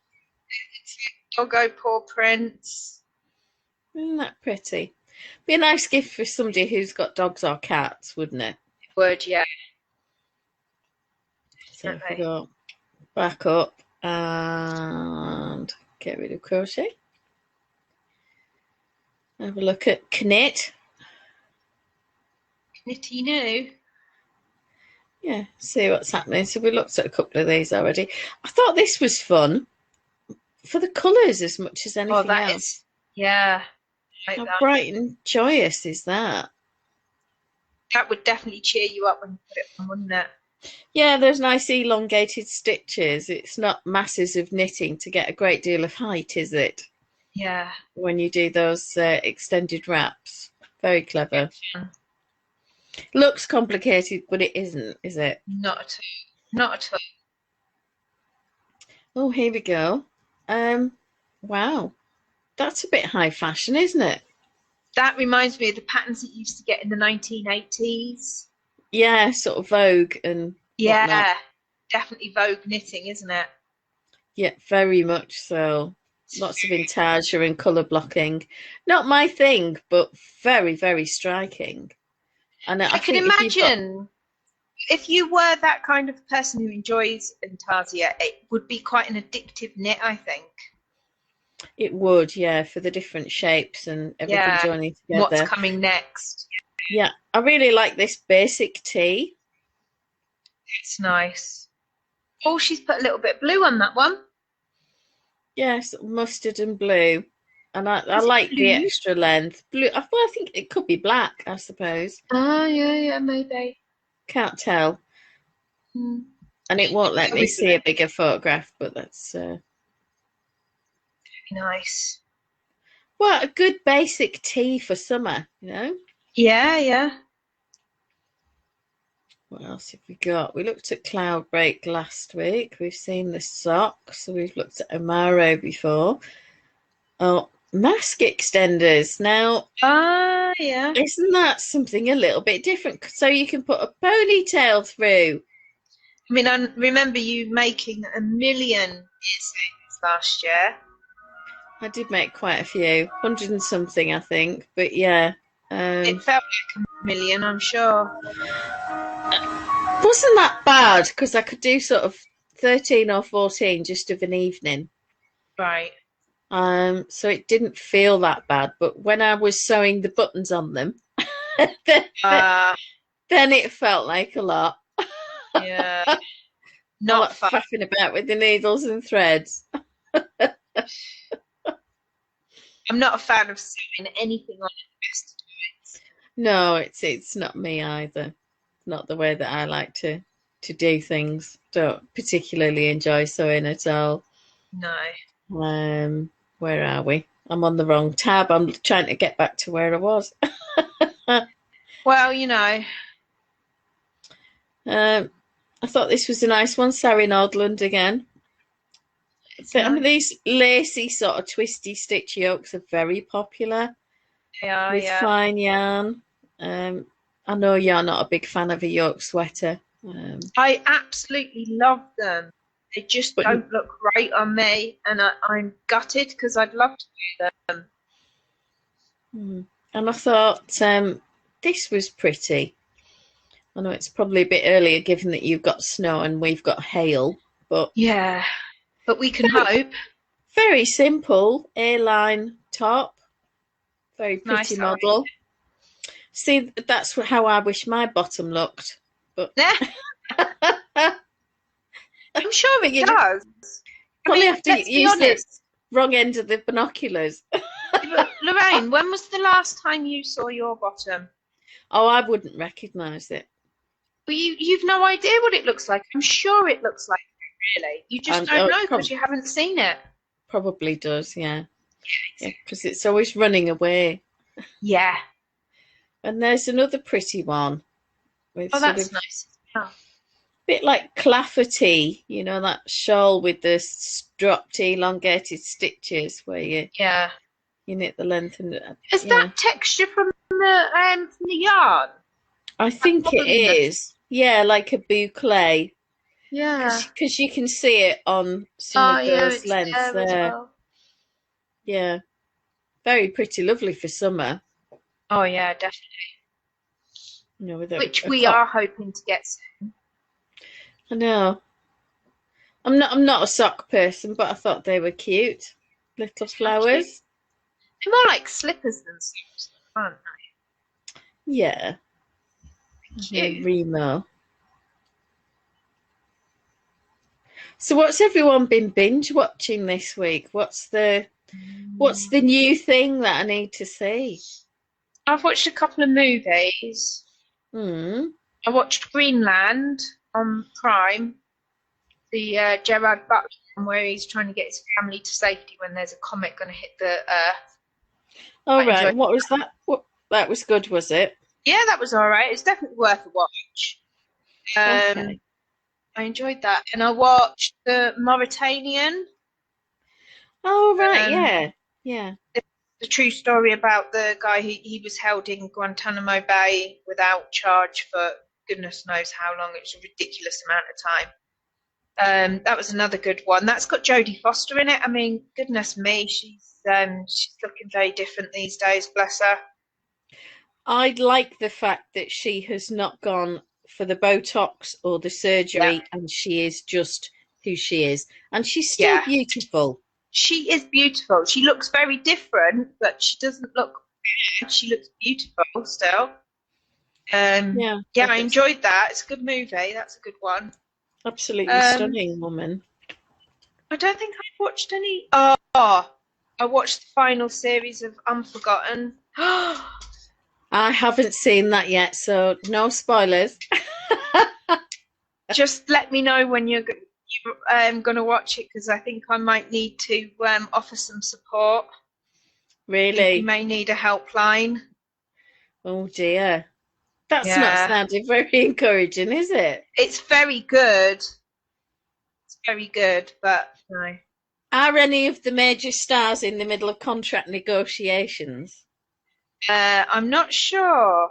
Doggo paw prints.
Isn't that pretty? Be a nice gift for somebody who's got dogs or cats, wouldn't it?
Would, yeah.
So if we go back up and get rid of crochet. Have a look at Knit.
Knitty new.
Yeah, see what's happening. So we looked at a couple of these already. I thought this was fun for the colours as much as anything else.
Yeah. Like
How
that.
bright and joyous is that?
That would definitely cheer you up when you put it on, wouldn't it?
Yeah, there's nice elongated stitches. It's not masses of knitting to get a great deal of height, is it?
Yeah.
When you do those extended wraps. Very clever.
Yeah.
Looks complicated, but it isn't, is it?
Not at all. Not at all.
Oh, here we go. Wow. That's a bit high fashion, isn't it?
That reminds me of the patterns that you used to get in the 1980s.
Yeah, sort of Vogue and
Yeah,
whatnot.
definitely Vogue knitting, isn't it?
Yeah, very much so. Lots of intarsia and colour blocking. Not my thing, but very, very striking. And
I can imagine if you were that kind of person who enjoys intarsia, it would be quite an addictive knit, I think.
It would, yeah, for the different shapes and everything joining together.
What's coming next?
Yeah, I really like this basic tee.
It's nice. Oh, she's put a little bit of blue on that one.
Yes, mustard and blue. And I like the extra length. Blue. Well, I think it could be black, I suppose.
Oh, yeah, maybe.
Can't tell.
Mm.
And it won't let me see a bigger photograph, but that's
nice.
Well, a good basic tee for summer, you know?
Yeah.
What else have we got? We looked at Cloud Break last week. We've seen the socks. We've looked at Amaro before. Oh, mask extenders. Now,
yeah.
Isn't that something a little bit different? So you can put a ponytail through.
I mean, I remember you making a million earrings last year.
I did make quite a few, 100 and something, I think. But yeah.
It felt like a million, I'm sure.
Wasn't that bad, because I could do sort of 13 or 14 just of an evening.
Right.
So it didn't feel that bad. But when I was sewing the buttons on them, then it felt like a lot.
Yeah. Not fun.
Faffing about with the needles and threads.
I'm not a fan of sewing anything on the best of times.
No, it's not me either. Not the way that I like to do things. Don't particularly enjoy sewing at all.
No.
Where are we? I'm on the wrong tab. I'm trying to get back to where I was.
Well, you know.
I thought this was a nice one. Sari Nordland again.
It's
But I mean,
nice.
these lacy sort of twisty stitch yokes are very popular
Yeah,
with
yeah.
fine yarn. I know you're not a big fan of a yoke sweater,
I absolutely love them. They just
but
don't look right on me, and I'm gutted because I'd love to do them.
and I thought this was pretty. I know it's probably a bit earlier given that you've got snow and we've got hail, but
Yeah, but we can hope.
very simple A-line top, very pretty
Nice eye.
model. See, that's how I wish my bottom looked, but
Yeah, I'm sure it
you
does. I
probably
mean,
have to
let's be
use the
honest.
wrong end of the binoculars.
But Lorraine, when was the last time you saw your bottom?
Oh, I wouldn't recognise it.
Well, you've no idea what it looks like. I'm sure it looks like it, really. You just don't know because you haven't seen it.
Probably does, yeah. Yeah, because it's always running away.
Yeah.
And there's another pretty one with
Oh,
sort
that's
of
nice. Oh.
bit like Clafferty, you know, that shawl with the dropped elongated stitches where you knit the length and
Is that texture from the yarn?
I think it is. Yeah, like a boucle.
Yeah.
Because you can see it on some of those
it's
lengths
there as
there.
well.
Yeah. Very pretty, lovely for summer.
Oh yeah, definitely.
You know, with
Which we are hoping to get soon.
I know. I'm not a sock person, but I thought they were cute. Little flowers.
They're more like slippers than socks, aren't they?
Yeah.
Cute.
Remo. So what's everyone been binge watching this week? What's the new thing that I need to see?
I've watched a couple of movies. I watched Greenland on Prime, the Gerard Butler one where he's trying to get his family to safety when there's a comet going to hit the Earth.
Oh, right. What was that? That was good, was it?
Yeah, that was all right. It's definitely worth a watch.
Okay.
I enjoyed that. And I watched the Mauritanian.
Oh, right, yeah.
The true story about the guy he was held in Guantanamo Bay without charge for goodness knows how long. It was a ridiculous amount of time. That was another good one. That's got Jodie Foster in it. I mean, goodness me, she's looking very different these days, bless her.
I like the fact that she has not gone for the Botox or the surgery, and she is just who she is. And she's still beautiful. She
is beautiful. She looks very different, but she doesn't look bad. She looks beautiful still. I enjoyed that. It's a good movie. That's a good one.
Absolutely stunning woman.
I don't think I've watched any. I watched the final series of Unforgotten.
I haven't seen that yet, so no spoilers.
Just let me know when you're going to watch it, because I think I might need to offer some support.
Really?
You may need a helpline.
Oh dear. That's not sounding very encouraging, is it?
It's very good. It's very good, but no.
Are any of the major stars in the middle of contract negotiations?
I'm not sure.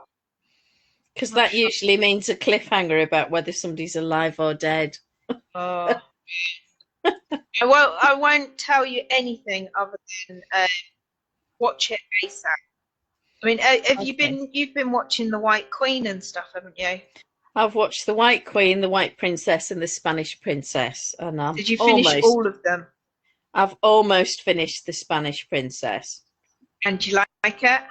Because that usually means a cliffhanger about whether somebody's alive or dead.
Oh. I won't tell you anything other than watch it ASAP. I mean, you've been watching The White Queen and stuff, haven't you?
I've watched The White Queen, The White Princess, and The Spanish Princess, and
did you finish all of them?
I've almost finished The Spanish Princess.
And do you like it?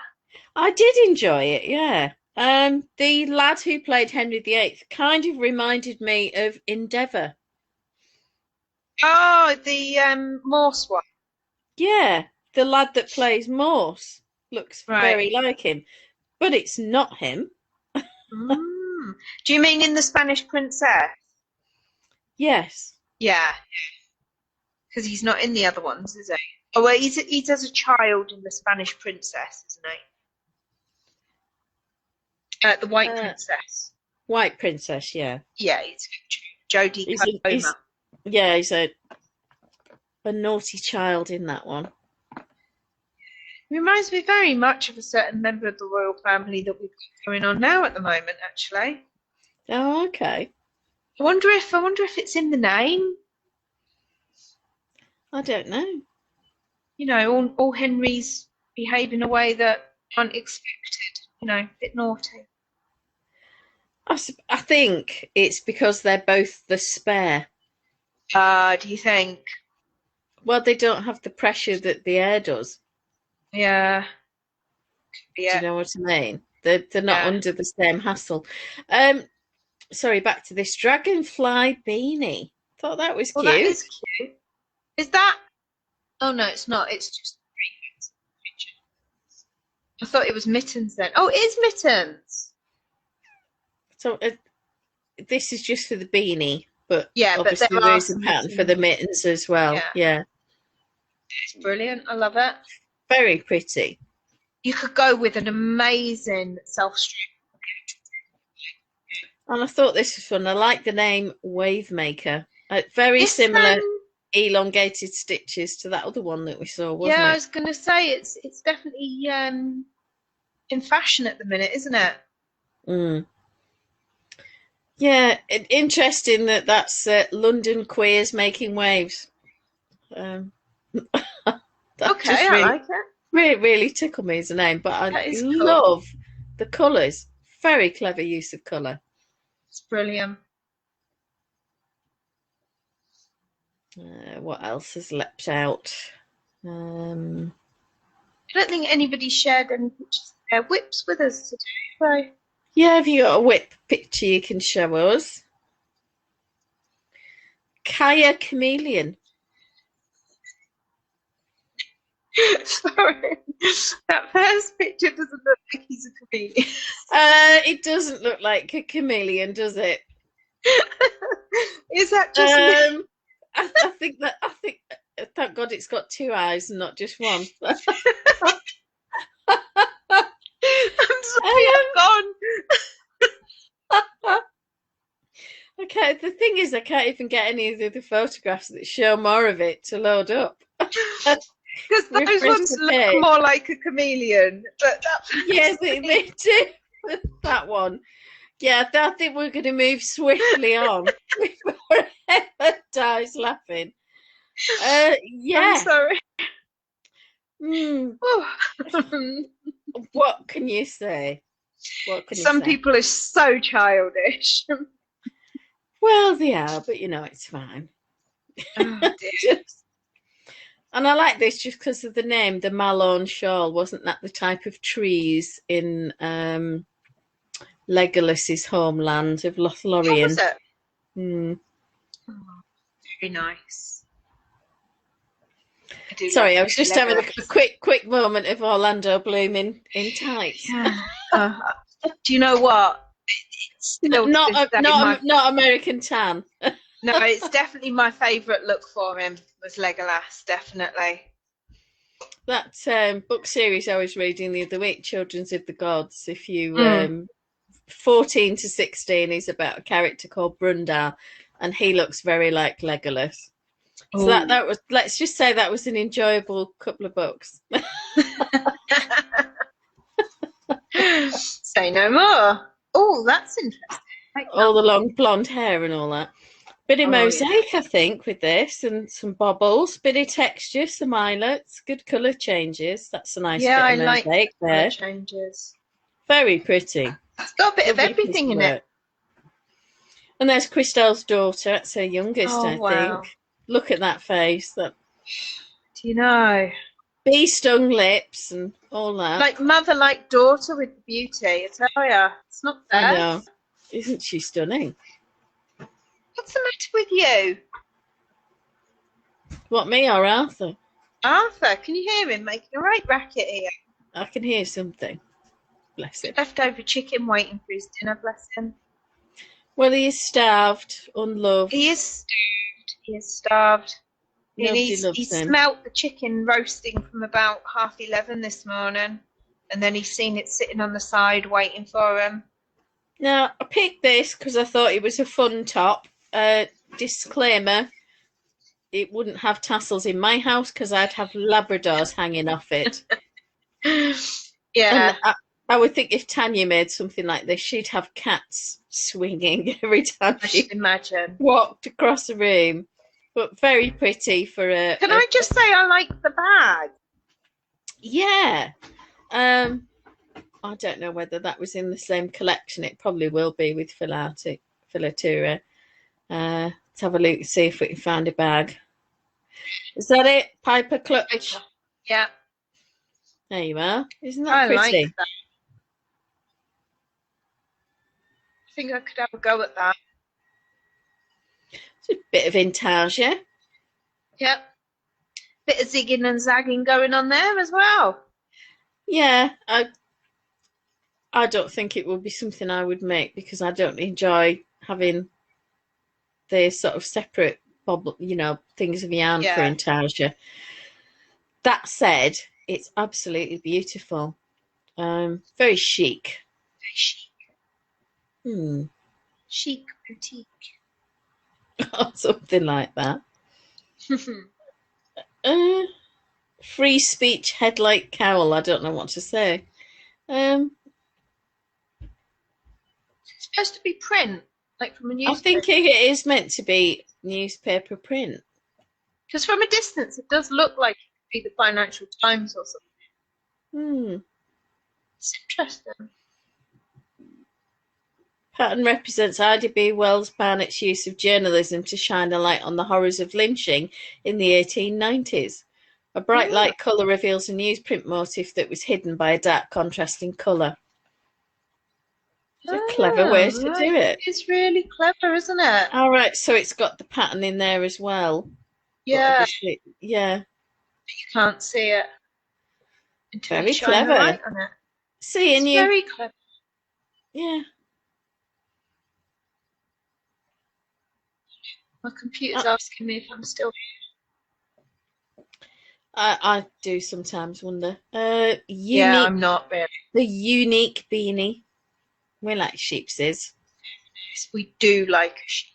I did enjoy it, yeah. The lad who played Henry VIII kind of reminded me of Endeavour.
Oh, the Morse one.
Yeah, the lad that plays Morse looks very like him, but it's not him.
Do you mean in The Spanish Princess?
Yes.
Yeah. Because he's not in the other ones, is he? Oh, well, he does a child in The Spanish Princess, isn't he? The White Princess.
White Princess, yeah.
Yeah, it's Jodie Comer.
He's a a naughty child in that one.
Reminds me very much of a certain member of the royal family that we've got going on now at the moment, actually.
Oh, okay.
I wonder if it's in the name.
I don't know.
You know, all Henrys behave in a way that aren't expected. You know, a bit naughty.
I think it's because they're both the spare.
Do you think?
Well, they don't have the pressure that the heir does.
Yeah.
Do you know what I mean? They're not under the same hassle. Sorry, back to this dragonfly beanie. Thought that was cute.
That is cute. Is that? Oh no, it's not. It's just. I thought it was mittens then. Oh, it is mittens.
So this is just for the beanie, but
obviously
there is a pattern for the mittens as well. Yeah.
It's brilliant. I love it.
Very pretty.
You could go with an amazing self-strip.
And I thought this was fun. I like the name Wave Maker. Very similar elongated stitches to that other one that we saw, wasn't it?
Yeah, I was going to say it's definitely in fashion at the minute, isn't it?
Mm. Yeah, interesting that's London queers making waves.
Okay, I like it.
Really tickled me as a name, but I love the colours. Very clever use of colour.
It's brilliant.
What else has leapt out?
I don't think anybody shared any pictures of their whips with us today, right?
Yeah, have you got a whip picture you can show us? Kaya Chameleon.
Sorry, that first picture doesn't look like he's a chameleon.
It doesn't look like a chameleon, does it?
Is that just
I think thank God it's got two eyes and not just one.
I'm sorry, I'm gone.
Okay, the thing is I can't even get any of the other photographs that show more of it to load up.
Because those ones look more like a chameleon. But
yes, they do. That one. Yeah, I think we're going to move swiftly on before Emma dies laughing. Yeah.
I'm sorry.
What can you say?
Some people are so childish.
Well, they are, but it's fine.
Oh, dear.
And I like this just because of the name, the Malone shawl. Wasn't that the type of trees in Legolas's homeland of lor-artemis?
Was it?
Oh,
very nice.
Sorry, I was just having a quick moment of Orlando Bloom in tights.
Yeah. Do you know what? It's
not American Tan.
No, it's definitely my favourite look for him was Legolas, definitely.
That book series I was reading the other week, Children's of the Gods, if you 14 to 16, is about a character called Brundar, and he looks very like Legolas. So that was, let's just say that was an enjoyable couple of books.
Say no more. Oh, that's interesting.
All the long blonde hair and all that. Bit of mosaic, I think, with this, and some bobbles, bit of texture, some eyelets, good colour changes. That's a nice bit of mosaic like there.
Changes.
Very pretty.
It's got a bit of everything in it.
And there's Christelle's daughter. That's her youngest, I think. Look at that face. That.
Do you know?
Bee stung lips and all that.
Like mother, like daughter with the beauty. I tell ya, it's not fair.
I know. Isn't she stunning?
What's the matter with you?
What, me or Arthur?
Arthur, can you hear him making a right racket here?
I can hear something. Bless him.
Leftover chicken waiting for his dinner, bless him.
Well, he is starved, unloved.
He is starved. He is starved. He smelt the chicken roasting from about 11:30 this morning, and then he's seen it sitting on the side waiting for him.
Now, I picked this because I thought it was a fun top. Disclaimer, it wouldn't have tassels in my house because I'd have Labradors hanging off it.
Yeah,
And I would think if Tanya made something like this, she'd have cats swinging every time
I
she
should imagine.
walked across the room. But very pretty for a.
Can I just say I like the bag?
Yeah. I don't know whether that was in the same collection. It probably will be with Filatura. Let's have a look, see if we can find a bag. Is that it? Piper clutch.
Yeah.
There you are. Isn't that
I
pretty?
like that. I think I could have a go at that.
It's a bit of intarsia.
Yep. Bit of zigging and zagging going on there as well.
Yeah, I don't think it would be something I would make because I don't enjoy having the sort of separate things of yarn for intarsia. That said, it's absolutely beautiful. Very chic.
Very chic. Chic boutique.
Something like that. Free speech headlight cowl. I don't know what to say.
It's supposed to be print, like from a newspaper.
I think it is meant to be newspaper print.
Because from a distance, it does look like it could be the Financial Times or something. It's interesting.
Pattern represents Ida B. Wells Barnett's use of journalism to shine a light on the horrors of lynching in the 1890s. A bright light colour reveals a newsprint motif that was hidden by a dark contrasting colour. It's a clever way to do it.
It's really clever, isn't it?
All right, so it's got the pattern in there as well.
Yeah.
Yeah.
You can't see it.
Very clever.
Light on it.
See, and you.
Very clever.
Yeah.
My computer's asking me if I'm still here.
I do sometimes wonder.
Yeah, I'm not really.
The unique beanie. We like sheepses.
Yes, we do like a sheep.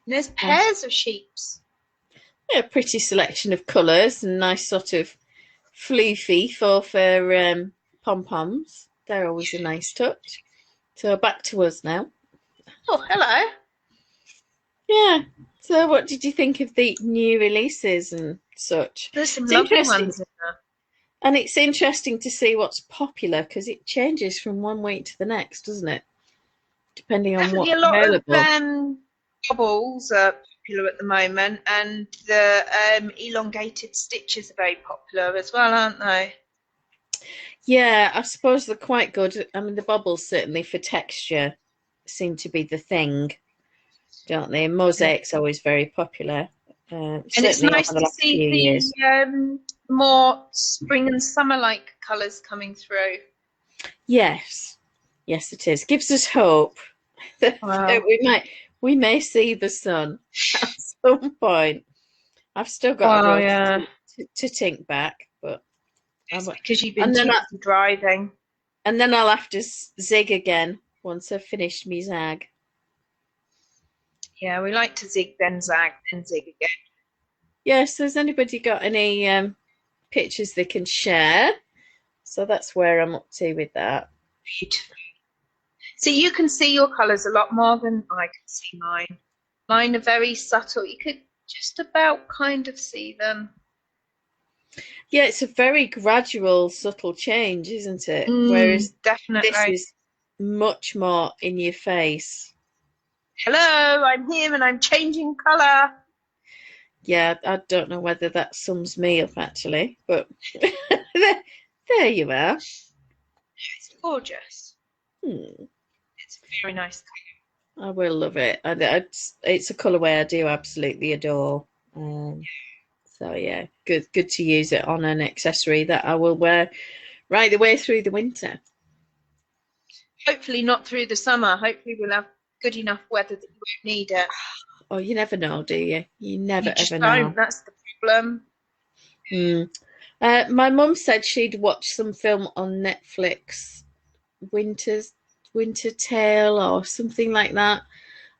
And there's pairs of sheeps.
Yeah, a pretty selection of colours and nice sort of floofy for pom-poms. They're always a nice touch. So back to us now.
Oh, hello.
Yeah. So what did you think of the new releases and such?
There's some lovely ones in there.
And it's interesting to see what's popular because it changes from one week to the next, doesn't it? Depending on what's available.
A lot of bobbles are popular at the moment, and the elongated stitches are very popular as well, aren't they?
Yeah, I suppose they're quite good. I mean, the bobbles certainly for texture seem to be the thing, don't they? Mosaic's always very popular.
And it's nice to see the more spring and summer-like colours coming through.
Yes, yes, it is. Gives us hope that we may see the sun at some point. I've still got a road to tink back, but
because you've been driving.
And then I'll have to zig again once I've finished me zag.
Yeah, we like to zig, then zag, then zig again.
Yes, has anybody got any pictures they can share? So that's where I'm up to with that.
Beautiful. So you can see your colours a lot more than I can see mine. Mine are very subtle. You could just about kind of see them.
Yeah, it's a very gradual, subtle change, isn't it? Whereas
definitely
this is much more in your face.
Hello, I'm here and I'm changing colour.
Yeah, I don't know whether that sums me up actually, but there you are.
It's gorgeous. It's a very nice colour.
I will love it. It's a colourway I do absolutely adore. So yeah, good to use it on an accessory that I will wear right the way through the winter.
Hopefully not through the summer. Hopefully we'll have good enough weather that you won't need it.
Oh, you never know, do you? You never ever know.
That's the problem.
My mum said she'd watched some film on Netflix, Winter Tale or something like that.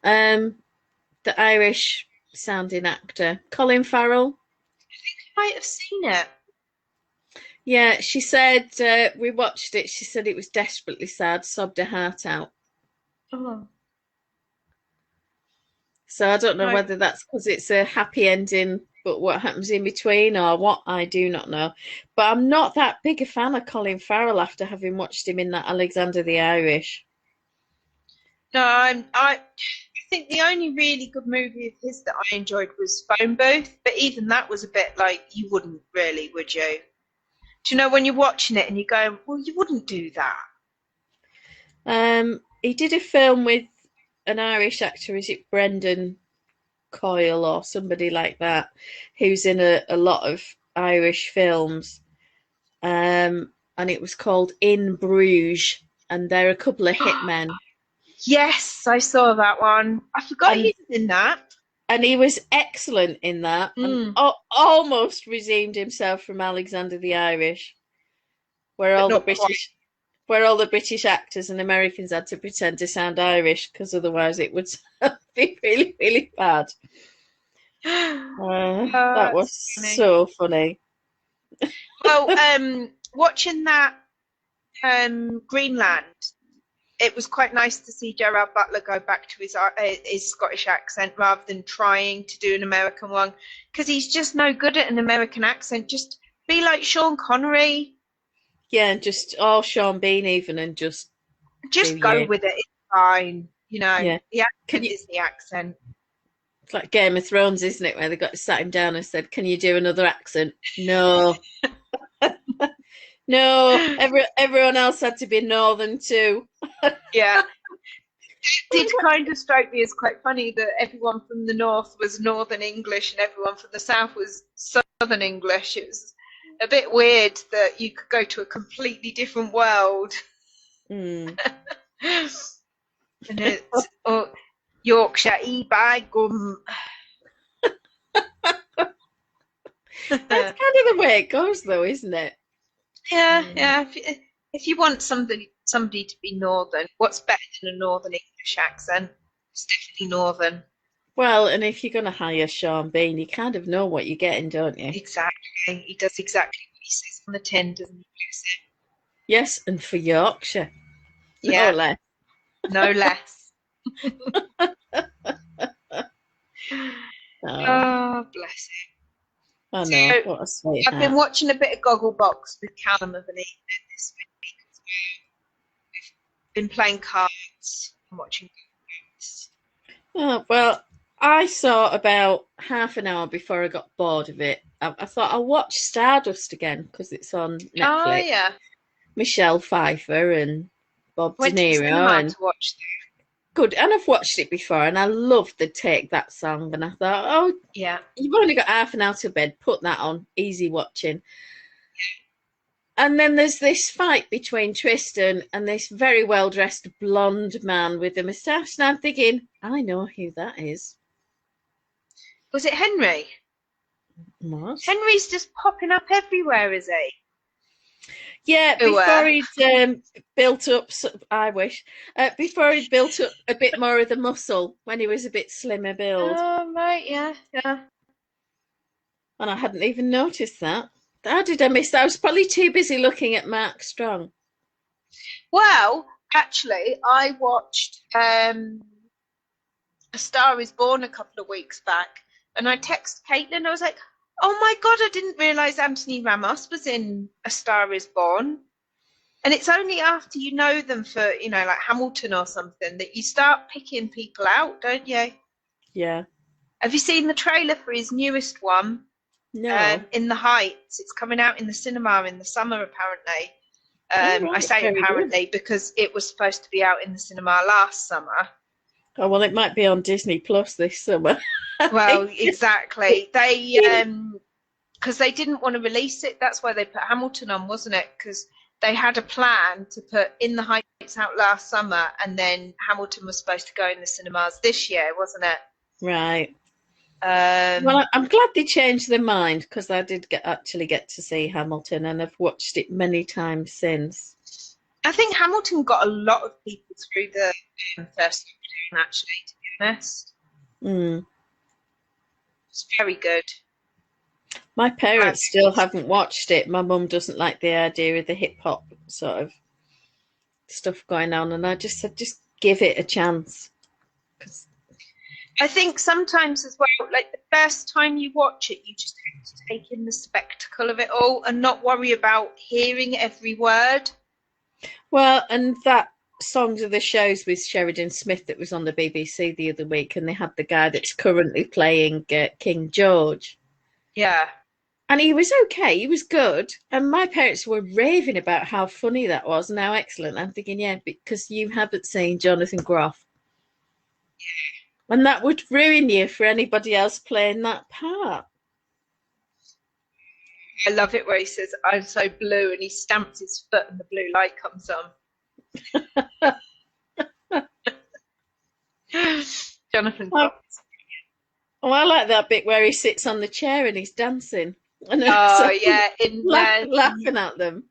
The Irish sounding actor. Colin Farrell.
I might have seen it.
Yeah, she said, we watched it, she said it was desperately sad, sobbed her heart out.
Oh.
So I don't know
No.
whether that's because it's a happy ending, but what happens in between or what, I do not know. But I'm not that big a fan of Colin Farrell after having watched him in that Alexander the Irish.
No, I think the only really good movie of his that I enjoyed was Phone Booth, but even that was a bit like, you wouldn't really, would you? Do you know when you're watching it and you're going, well, you wouldn't do that?
He did a film with an Irish actor, is it Brendan Coyle or somebody like that, who's in a lot of Irish films. And it was called In Bruges, and they're a couple of hitmen.
Yes, I saw that one. I forgot he was in that.
And he was excellent in that, and almost redeemed himself from Alexander the Irish, where all the British actors and Americans had to pretend to sound Irish because otherwise it would be really, really bad. That was funny. So funny.
Well, watching that Greenland, it was quite nice to see Gerard Butler go back to his Scottish accent rather than trying to do an American one, because he's just no good at an American accent. Just be like Sean Connery.
Yeah, and just Sean Bean even, and just
go with it. It's fine, you know.
Yeah.
The accent is the accent.
It's like Game of Thrones, isn't it? Where they got to sat him down and said, "Can you do another accent?" No. No, everyone else had to be northern too.
Yeah. It did kind of strike me as quite funny that everyone from the north was northern English and everyone from the south was southern English. It was a bit weird that you could go to a completely different world. And it's Yorkshire, by gum.
That's kind of the way it goes, though, isn't it?
Yeah. If you want somebody to be northern, what's better than a northern English accent? It's definitely northern.
Well, and if you're going to hire Sean Bean, you kind of know what you're getting, don't you?
Exactly. He does exactly what he says on the tin, doesn't he?
Yes, and for Yorkshire.
Yeah.
No less.
No less. Oh, bless him.
I know. So, what a sweetheart.
I've been watching a bit of Gogglebox with Callum of an evening this week. We've been playing cards and watching Gogglebox.
Oh, well, I saw about half an hour before I got bored of it. I thought I'll watch Stardust again because it's on Netflix.
Oh, yeah.
Michelle Pfeiffer and Bob De Niro. And
to watch that.
Good, and I've watched it before, and I loved the Take That song, and I thought, oh,
yeah,
you've only got half an hour to bed, put that on, easy watching. And then there's this fight between Tristan and this very well-dressed blonde man with a moustache, and I'm thinking, I know who that is.
Was it Henry?
What?
Henry's just popping up everywhere, is he?
Yeah, before he'd built up, I wish, before he'd built up a bit more of the muscle when he was a bit slimmer build.
Oh, right, yeah.
And I hadn't even noticed that. How did I miss that? I was probably too busy looking at Mark Strong.
Well, actually, I watched A Star Is Born a couple of weeks back, and I texted Caitlin, I was like, oh my God, I didn't realise Anthony Ramos was in A Star Is Born. And it's only after you know them for, like Hamilton or something, that you start picking people out, don't you?
Yeah.
Have you seen the trailer for his newest one?
No.
In the Heights. It's coming out in the cinema in the summer, apparently. I say apparently because it was supposed to be out in the cinema last summer.
Oh, well, it might be on Disney Plus this summer.
Well, exactly. They because they didn't want to release it. That's why they put Hamilton on, wasn't it? Because they had a plan to put In the Heights out last summer, and then Hamilton was supposed to go in the cinemas this year, wasn't it?
Right. Well, I'm glad they changed their mind because I did actually get to see Hamilton, and I've watched it many times since.
I think Hamilton got a lot of people through the first lockdown, actually, to be honest. It's very good.
My parents still haven't watched it. My mum doesn't like the idea of the hip hop sort of stuff going on, and I just said, just give it a chance. 'Cause
I think sometimes as well, like the first time you watch it, you just have to take in the spectacle of it all and not worry about hearing every word.
well, and that Songs of the Shows with Sheridan Smith that was on the BBC the other week, and they had the guy that's currently playing King George.
Yeah.
And he was okay, he was good. And my parents were raving about how funny that was and how excellent. I'm thinking, yeah, because you haven't seen Jonathan Groff. And that would ruin you for anybody else playing that part.
I love it where he says, I'm so blue, and he stamps his foot and the blue light comes on. Jonathan Groff.
Oh, I like that bit where he sits on the chair and he's dancing. And
oh yeah,
laughing at them.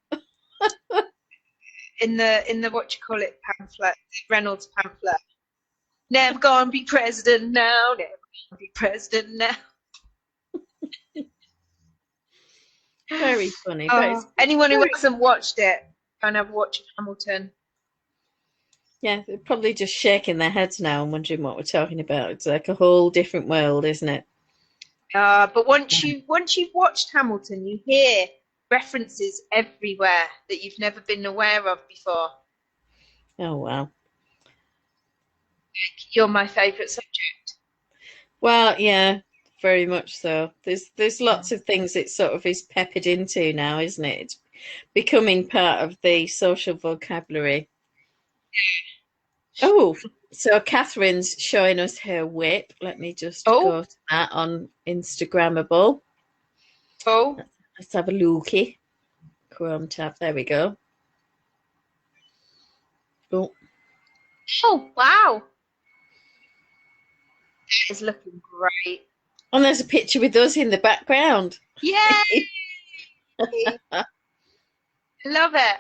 in the what you call it pamphlet, Reynolds pamphlet. Never gonna be president now. Never gonna be president now.
Very funny.
Anyone who hasn't watched it, go and have a watch of Hamilton.
Yeah, they're probably just shaking their heads now and wondering what we're talking about. It's like a whole different world, isn't it?
But once you've watched Hamilton, you hear references everywhere that you've never been aware of before.
Oh wow!
You're my favourite subject.
Well, yeah, very much so. There's lots of things it sort of is peppered into now, isn't it? It's becoming part of the social vocabulary. Oh, so Catherine's showing us her whip. Let me just go to that on Instagrammable.
Oh,
let's have a looky. Chrome tab. There we go.
Oh, wow. It's looking great.
And there's a picture with us in the background.
Yay! Love it.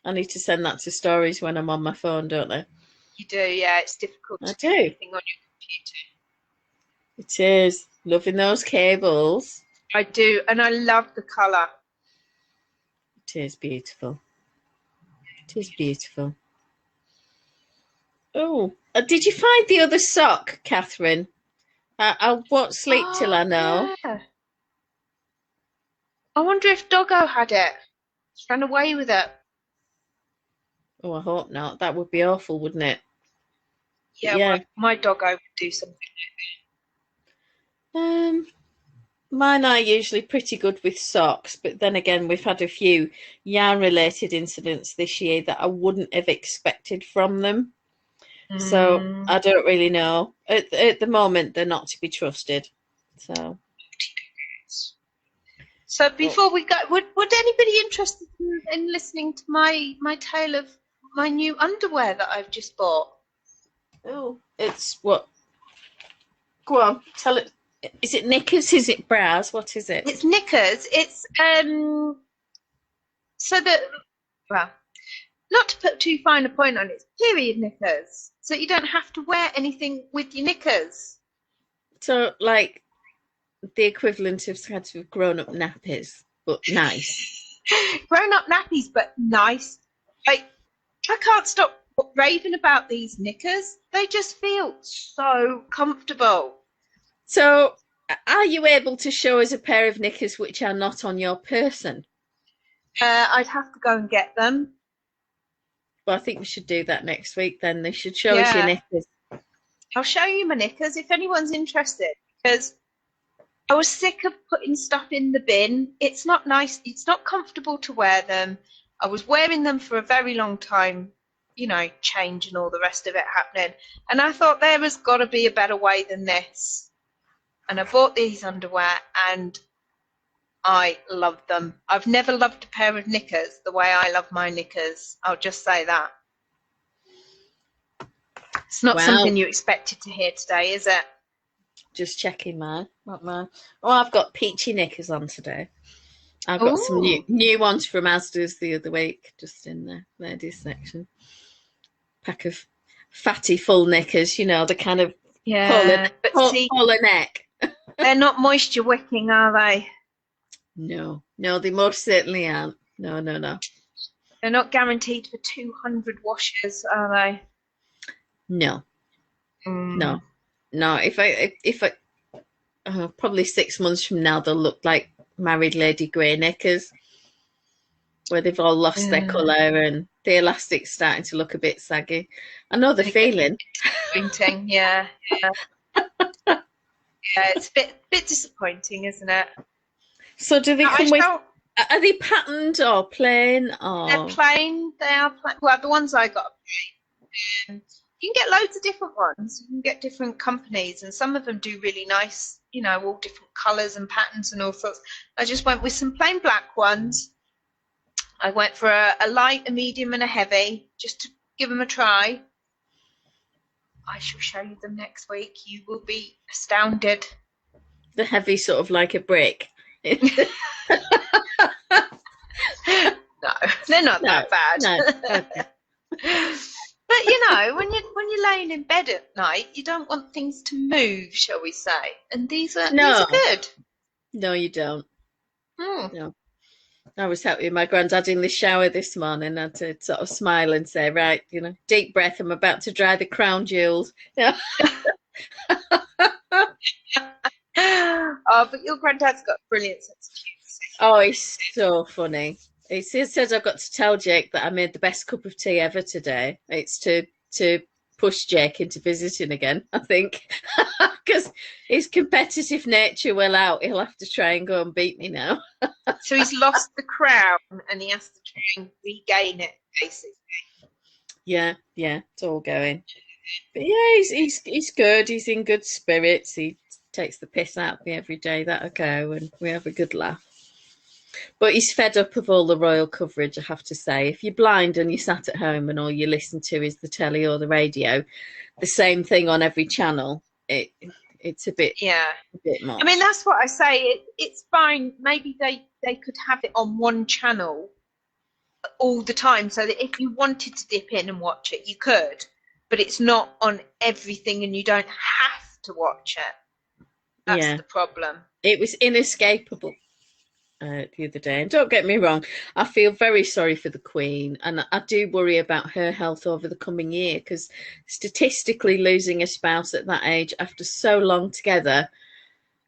I need to send that to stories when I'm on my phone, don't I?
You do, yeah. It's difficult to
do
anything on your computer.
It is. Loving those cables.
I do, and I love the colour.
It is beautiful. It is beautiful. Oh, did you find the other sock, Catherine? I won't sleep till I know.
Yeah. I wonder if Doggo had it. He's ran away with it.
Oh, I hope not. That would be awful, wouldn't it?
Yeah. Well, my Doggo would do something like
that. Mine are usually pretty good with socks, but then again, we've had a few yarn-related incidents this year that I wouldn't have expected from them. So I don't really know. At the moment, they're not to be trusted.
So before we go, would anybody interested in listening to my tale of my new underwear that I've just bought?
Oh, it's what? Go on, tell it. Is it knickers? Is it bras? What is it?
It's knickers. It's so that, well, not to put too fine a point on it, it's period knickers. So you don't have to wear anything with your knickers.
So like the equivalent of kind of grown-up nappies, but nice.
Grown-up nappies, but nice. Like, I can't stop raving about these knickers. They just feel so comfortable.
So are you able to show us a pair of knickers which are not on your person?
I'd have to go and get them.
Well, I think we should do that next week then. They should show us your knickers.
I'll show you my knickers if anyone's interested, because I was sick of putting stuff in the bin. It's not nice. It's not comfortable to wear them. I was wearing them for a very long time, you know, change and all the rest of it happening. And I thought there has got to be a better way than this. And I bought these underwear and I love them. I've never loved a pair of knickers the way I love my knickers. I'll just say that. It's not something you expected to hear today, is it?
Just checking mine. Not mine. Oh, I've got peachy knickers on today. I've got some new ones from Asda's the other week, just in the ladies section. Pack of fatty full knickers, you know, the kind of
Yeah, but see,
pull a neck.
they're not moisture wicking, are they?
No, no, they most certainly aren't. No, no, no.
They're not guaranteed for 200 washes, are they?
No, no, no. If I probably 6 months from now, they'll look like married lady grey knickers, where they've all lost their colour and the elastic's starting to look a bit saggy. I know the feeling.
Disappointing, yeah. Yeah, it's a bit disappointing, isn't it?
So do they come with? Are they patterned or plain? Or
they're plain. They are plain. Well, the ones I got are plain. You can get loads of different ones. You can get different companies, and some of them do really nice, you know, all different colours and patterns and all sorts. I just went with some plain black ones. I went for a light, a medium, and a heavy, just to give them a try. I shall show you them next week. You will be astounded.
The heavy, sort of like a brick.
No, they're not that bad. No. Okay. But you know, when you're laying in bed at night, you don't want things to move, shall we say? And these are good.
No, you don't. No. I was helping my granddad in the shower this morning. I had to sort of smile and say, right, you know, deep breath. I'm about to dry the crown jewels. Yeah.
Oh, but your granddad's got a brilliant sense of humour.
Oh, he's so funny. He says I've got to tell Jake that I made the best cup of tea ever today. It's to push Jake into visiting again, I think, because his competitive nature will out. He'll have to try and go and beat me now.
So he's lost the crown and he has to try and regain it, basically.
Yeah, it's all going. But yeah, he's good. He's in good spirits. He takes the piss out of me every day that I go, and we have a good laugh. But he's fed up of all the royal coverage, I have to say. If you're blind and you sat at home and all you listen to is the telly or the radio, the same thing on every channel, it's a bit much.
I mean, that's what I say. It's fine. Maybe they could have it on one channel all the time, so that if you wanted to dip in and watch it, you could. But it's not on everything, and you don't have to watch it. That's the problem.
It was inescapable. The other day, and don't get me wrong, I feel very sorry for the Queen, and I do worry about her health over the coming year, because statistically losing a spouse at that age after so long together,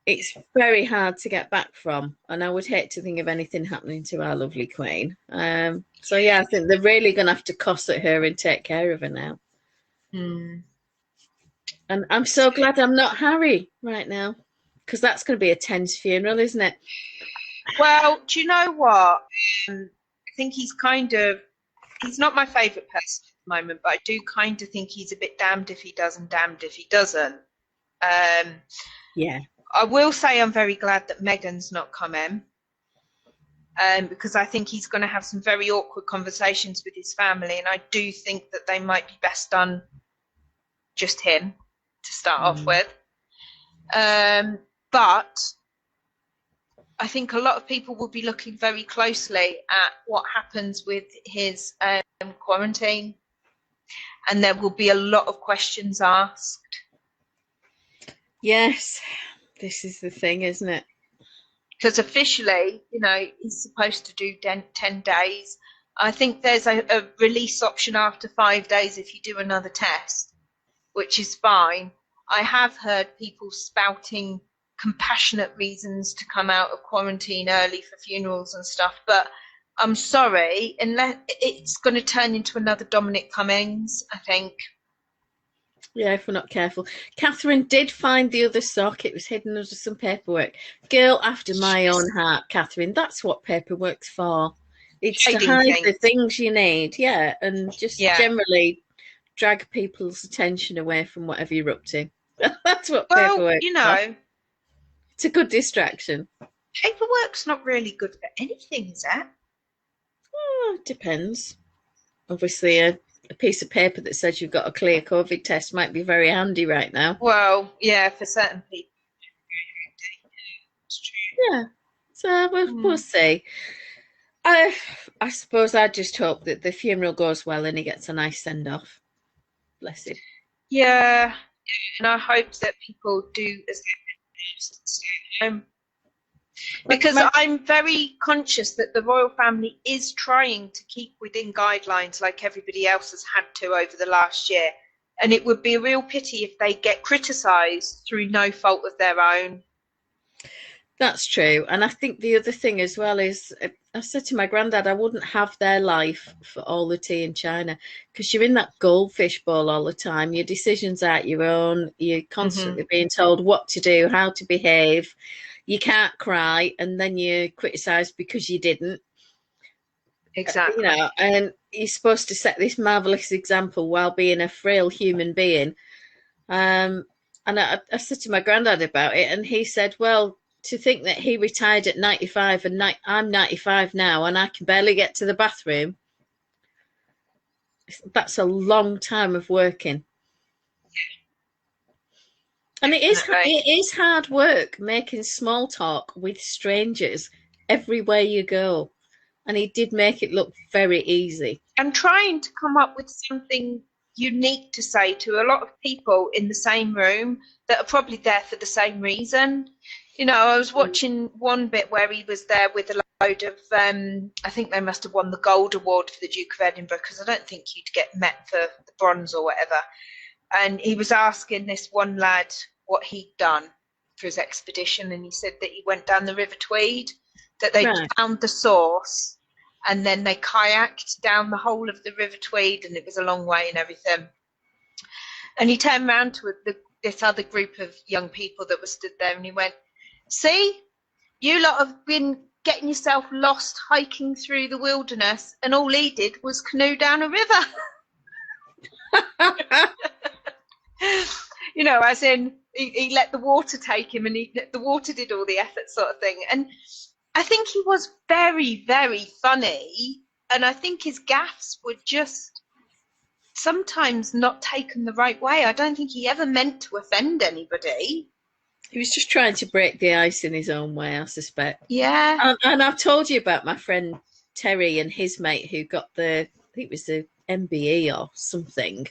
it's very hard to get back from, and I would hate to think of anything happening to our lovely Queen. So yeah, I think they're really going to have to cosset her and take care of her now. And I'm so glad I'm not Harry right now, because that's going to be a tense funeral, isn't it?
Well, do you know what? I think he's not my favourite person at the moment, but I do kind of think he's a bit damned if he does and damned if he doesn't.
Yeah.
I will say I'm very glad that Meghan's not come in, because I think he's going to have some very awkward conversations with his family, and I do think that they might be best done just him to start off with. But I think a lot of people will be looking very closely at what happens with his quarantine, and there will be a lot of questions asked.
Yes, this is the thing, isn't it?
Because officially, you know, he's supposed to do 10 days. I think there's a release option after 5 days if you do another test, which is fine. I have heard people spouting compassionate reasons to come out of quarantine early for funerals and stuff, but I'm sorry, unless it's going to turn into another Dominic Cummings, I think.
Yeah, if we're not careful. Catherine did find the other sock. It was hidden under some paperwork. Girl after my own heart, Catherine. That's what paperwork's for. It's to hide the things you need, and just generally drag people's attention away from whatever you're up to. That's what paperwork's for. It's a good distraction.
Paperwork's not really good for anything, is it?
Oh, it depends. Obviously, a piece of paper that says you've got a clear COVID test might be very handy right now.
Well, yeah, for certain people. It's true.
Yeah, so we'll see. I suppose I just hope that the funeral goes well and he gets a nice send-off. Bless him.
Yeah, And I hope that people do as because I'm very conscious that the royal family is trying to keep within guidelines like everybody else has had to over the last year. And it would be a real pity if they get criticised through no fault of their own.
That's true. And I think the other thing as well is I said to my granddad, I wouldn't have their life for all the tea in China, because you're in that goldfish bowl all the time. Your decisions aren't your own. You're constantly being told what to do, how to behave. You can't cry, and then you're criticised because you didn't.
Exactly.
You know, and you're supposed to set this marvellous example while being a frail human being. And I said to my granddad about it, and he said, well, to think that he retired at 95 and I'm 95 now and I can barely get to the bathroom. That's a long time of working. And it is hard work making small talk with strangers everywhere you go. And he did make it look very easy.
And trying to come up with something unique to say to a lot of people in the same room that are probably there for the same reason. You know, I was watching one bit where he was there with a load of, I think they must have won the gold award for the Duke of Edinburgh, because I don't think you'd get met for the bronze or whatever. And he was asking this one lad what he'd done for his expedition, and he said that he went down the River Tweed, that they found the source, and then they kayaked down the whole of the River Tweed, and it was a long way and everything. And he turned around to this other group of young people that were stood there, and he went, see, you lot have been getting yourself lost hiking through the wilderness, and all he did was canoe down a river. You know, as in he let the water take him, and the water did all the effort, sort of thing. And I think he was very, very funny, and I think his gaffes were just sometimes not taken the right way. I don't think he ever meant to offend anybody.
He was just trying to break the ice in his own way, I suspect.
Yeah.
And I've told you about my friend Terry and his mate who got I think it was the MBE or something.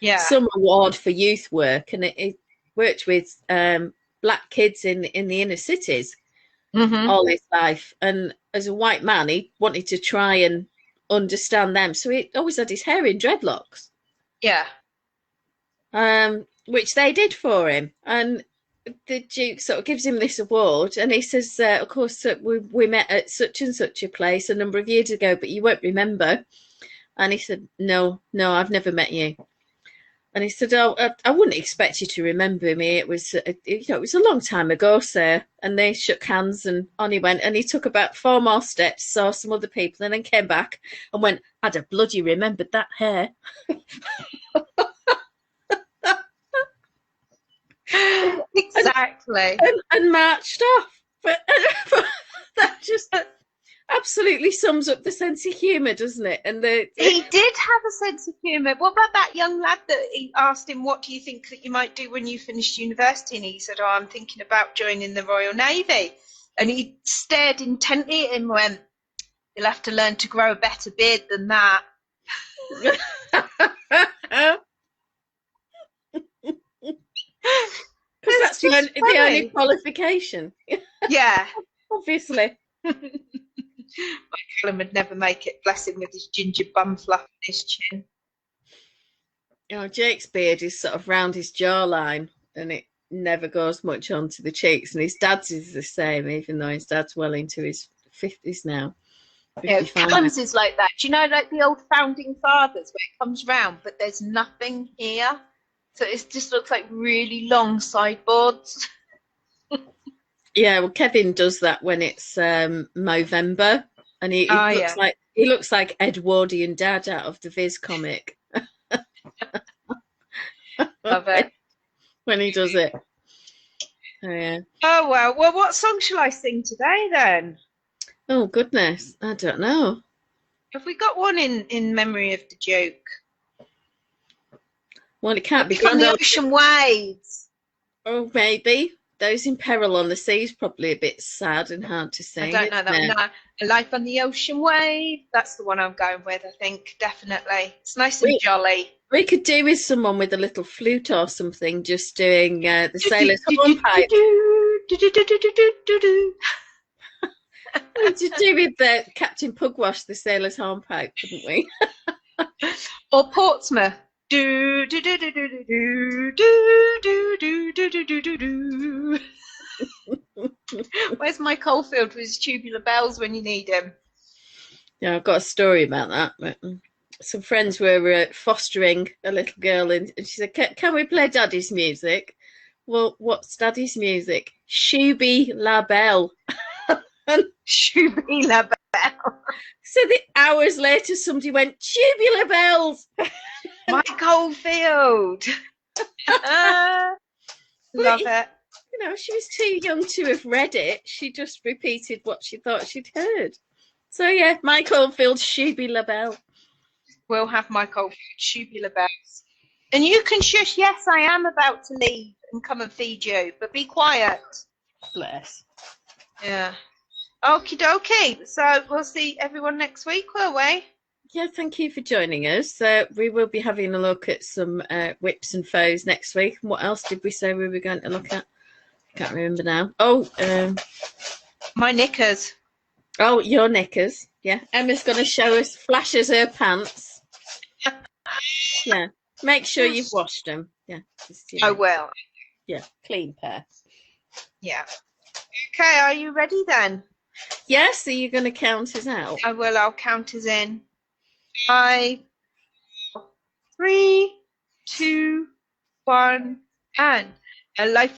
Yeah.
Some award for youth work, and it worked with black kids in the inner cities all his life. And as a white man, he wanted to try and understand them, so he always had his hair in dreadlocks.
Yeah.
Which they did for him, and the Duke sort of gives him this award, and he says, of course, we met at such and such a place a number of years ago, but you won't remember. And he said, no, I've never met you. And he said, oh, I wouldn't expect you to remember me. It was, it was a long time ago, sir. And they shook hands, and on he went. And he took about 4 more steps, saw some other people, and then came back and went, I'd have bloody remembered that hair.
Exactly.
And marched off. But that just absolutely sums up the sense of humour, doesn't it? And
he did have a sense of humour. What about that young lad that he asked him, what do you think that you might do when you finish university? And he said, oh, I'm thinking about joining the Royal Navy. And he stared intently at him and went, you'll have to learn to grow a better beard than that.
Because that's the only qualification.
Yeah.
Obviously.
My Callum would never make it, bless him, with his ginger bum fluff and his chin.
You know, Jake's beard is sort of round his jawline, and it never goes much onto the cheeks. And his dad's is the same, even though his dad's well into his 50s now.
Yeah, Callum's is like that. Do you know, like the old founding fathers, where it comes round, but there's nothing here? So it just looks like really long sideboards.
Yeah, well, Kevin does that when it's Movember, and he looks like Edwardian Dad out of the Viz comic.
Love it
when he does it. Oh, yeah.
Oh well, what song shall I sing today then?
Oh goodness, I don't know.
Have we got one in memory of the Duke?
Well, it can't be
From the Ocean Waves.
Oh, maybe. Those in Peril on the Sea is probably a bit sad and hard to sing.
I don't know that one. No, A Life on the Ocean Wave. That's the one I'm going with, I think, definitely. It's nice and jolly.
We could do with someone with a little flute or something, just doing the sailor's hornpipe. We could do with Captain Pugwash, the sailor's hornpipe, couldn't we?
Or Portsmouth. Do do do do do do do do do do do do do do. Where's my Coalfield with his tubular bells when you need him?
Yeah, I've got a story about that. But some friends were fostering a little girl, and she said, "Can we play Daddy's music?" Well, what's Daddy's music? Shooby La Belle.
Shooby La Belle.
So hours later, somebody went, "Tubular bells."
My Coalfield. Love it.
You know, she was too young to have read it. She just repeated what she thought she'd heard. So yeah, my Coalfield, Shooby La Belle.
We'll have my Coalfield, Shooby La Bells. And you can shush. Yes, I am about to leave and come and feed you, but be quiet.
Bless.
Yeah. Okie dokie. So we'll see everyone next week, will we?
Yeah, thank you for joining us. We will be having a look at some whips and faux next week. And what else did we say we were going to look at? I can't remember now. Oh,
my knickers.
Oh, your knickers. Yeah, Emma's going to show us flashes her pants. Yeah, make sure you've washed them. Yeah,
I will.
Yeah, clean pair.
Yeah. Okay, are you ready then?
Yes, are you going to count us out?
I will. I'll count us in. 5, 3, 2, 1, and a life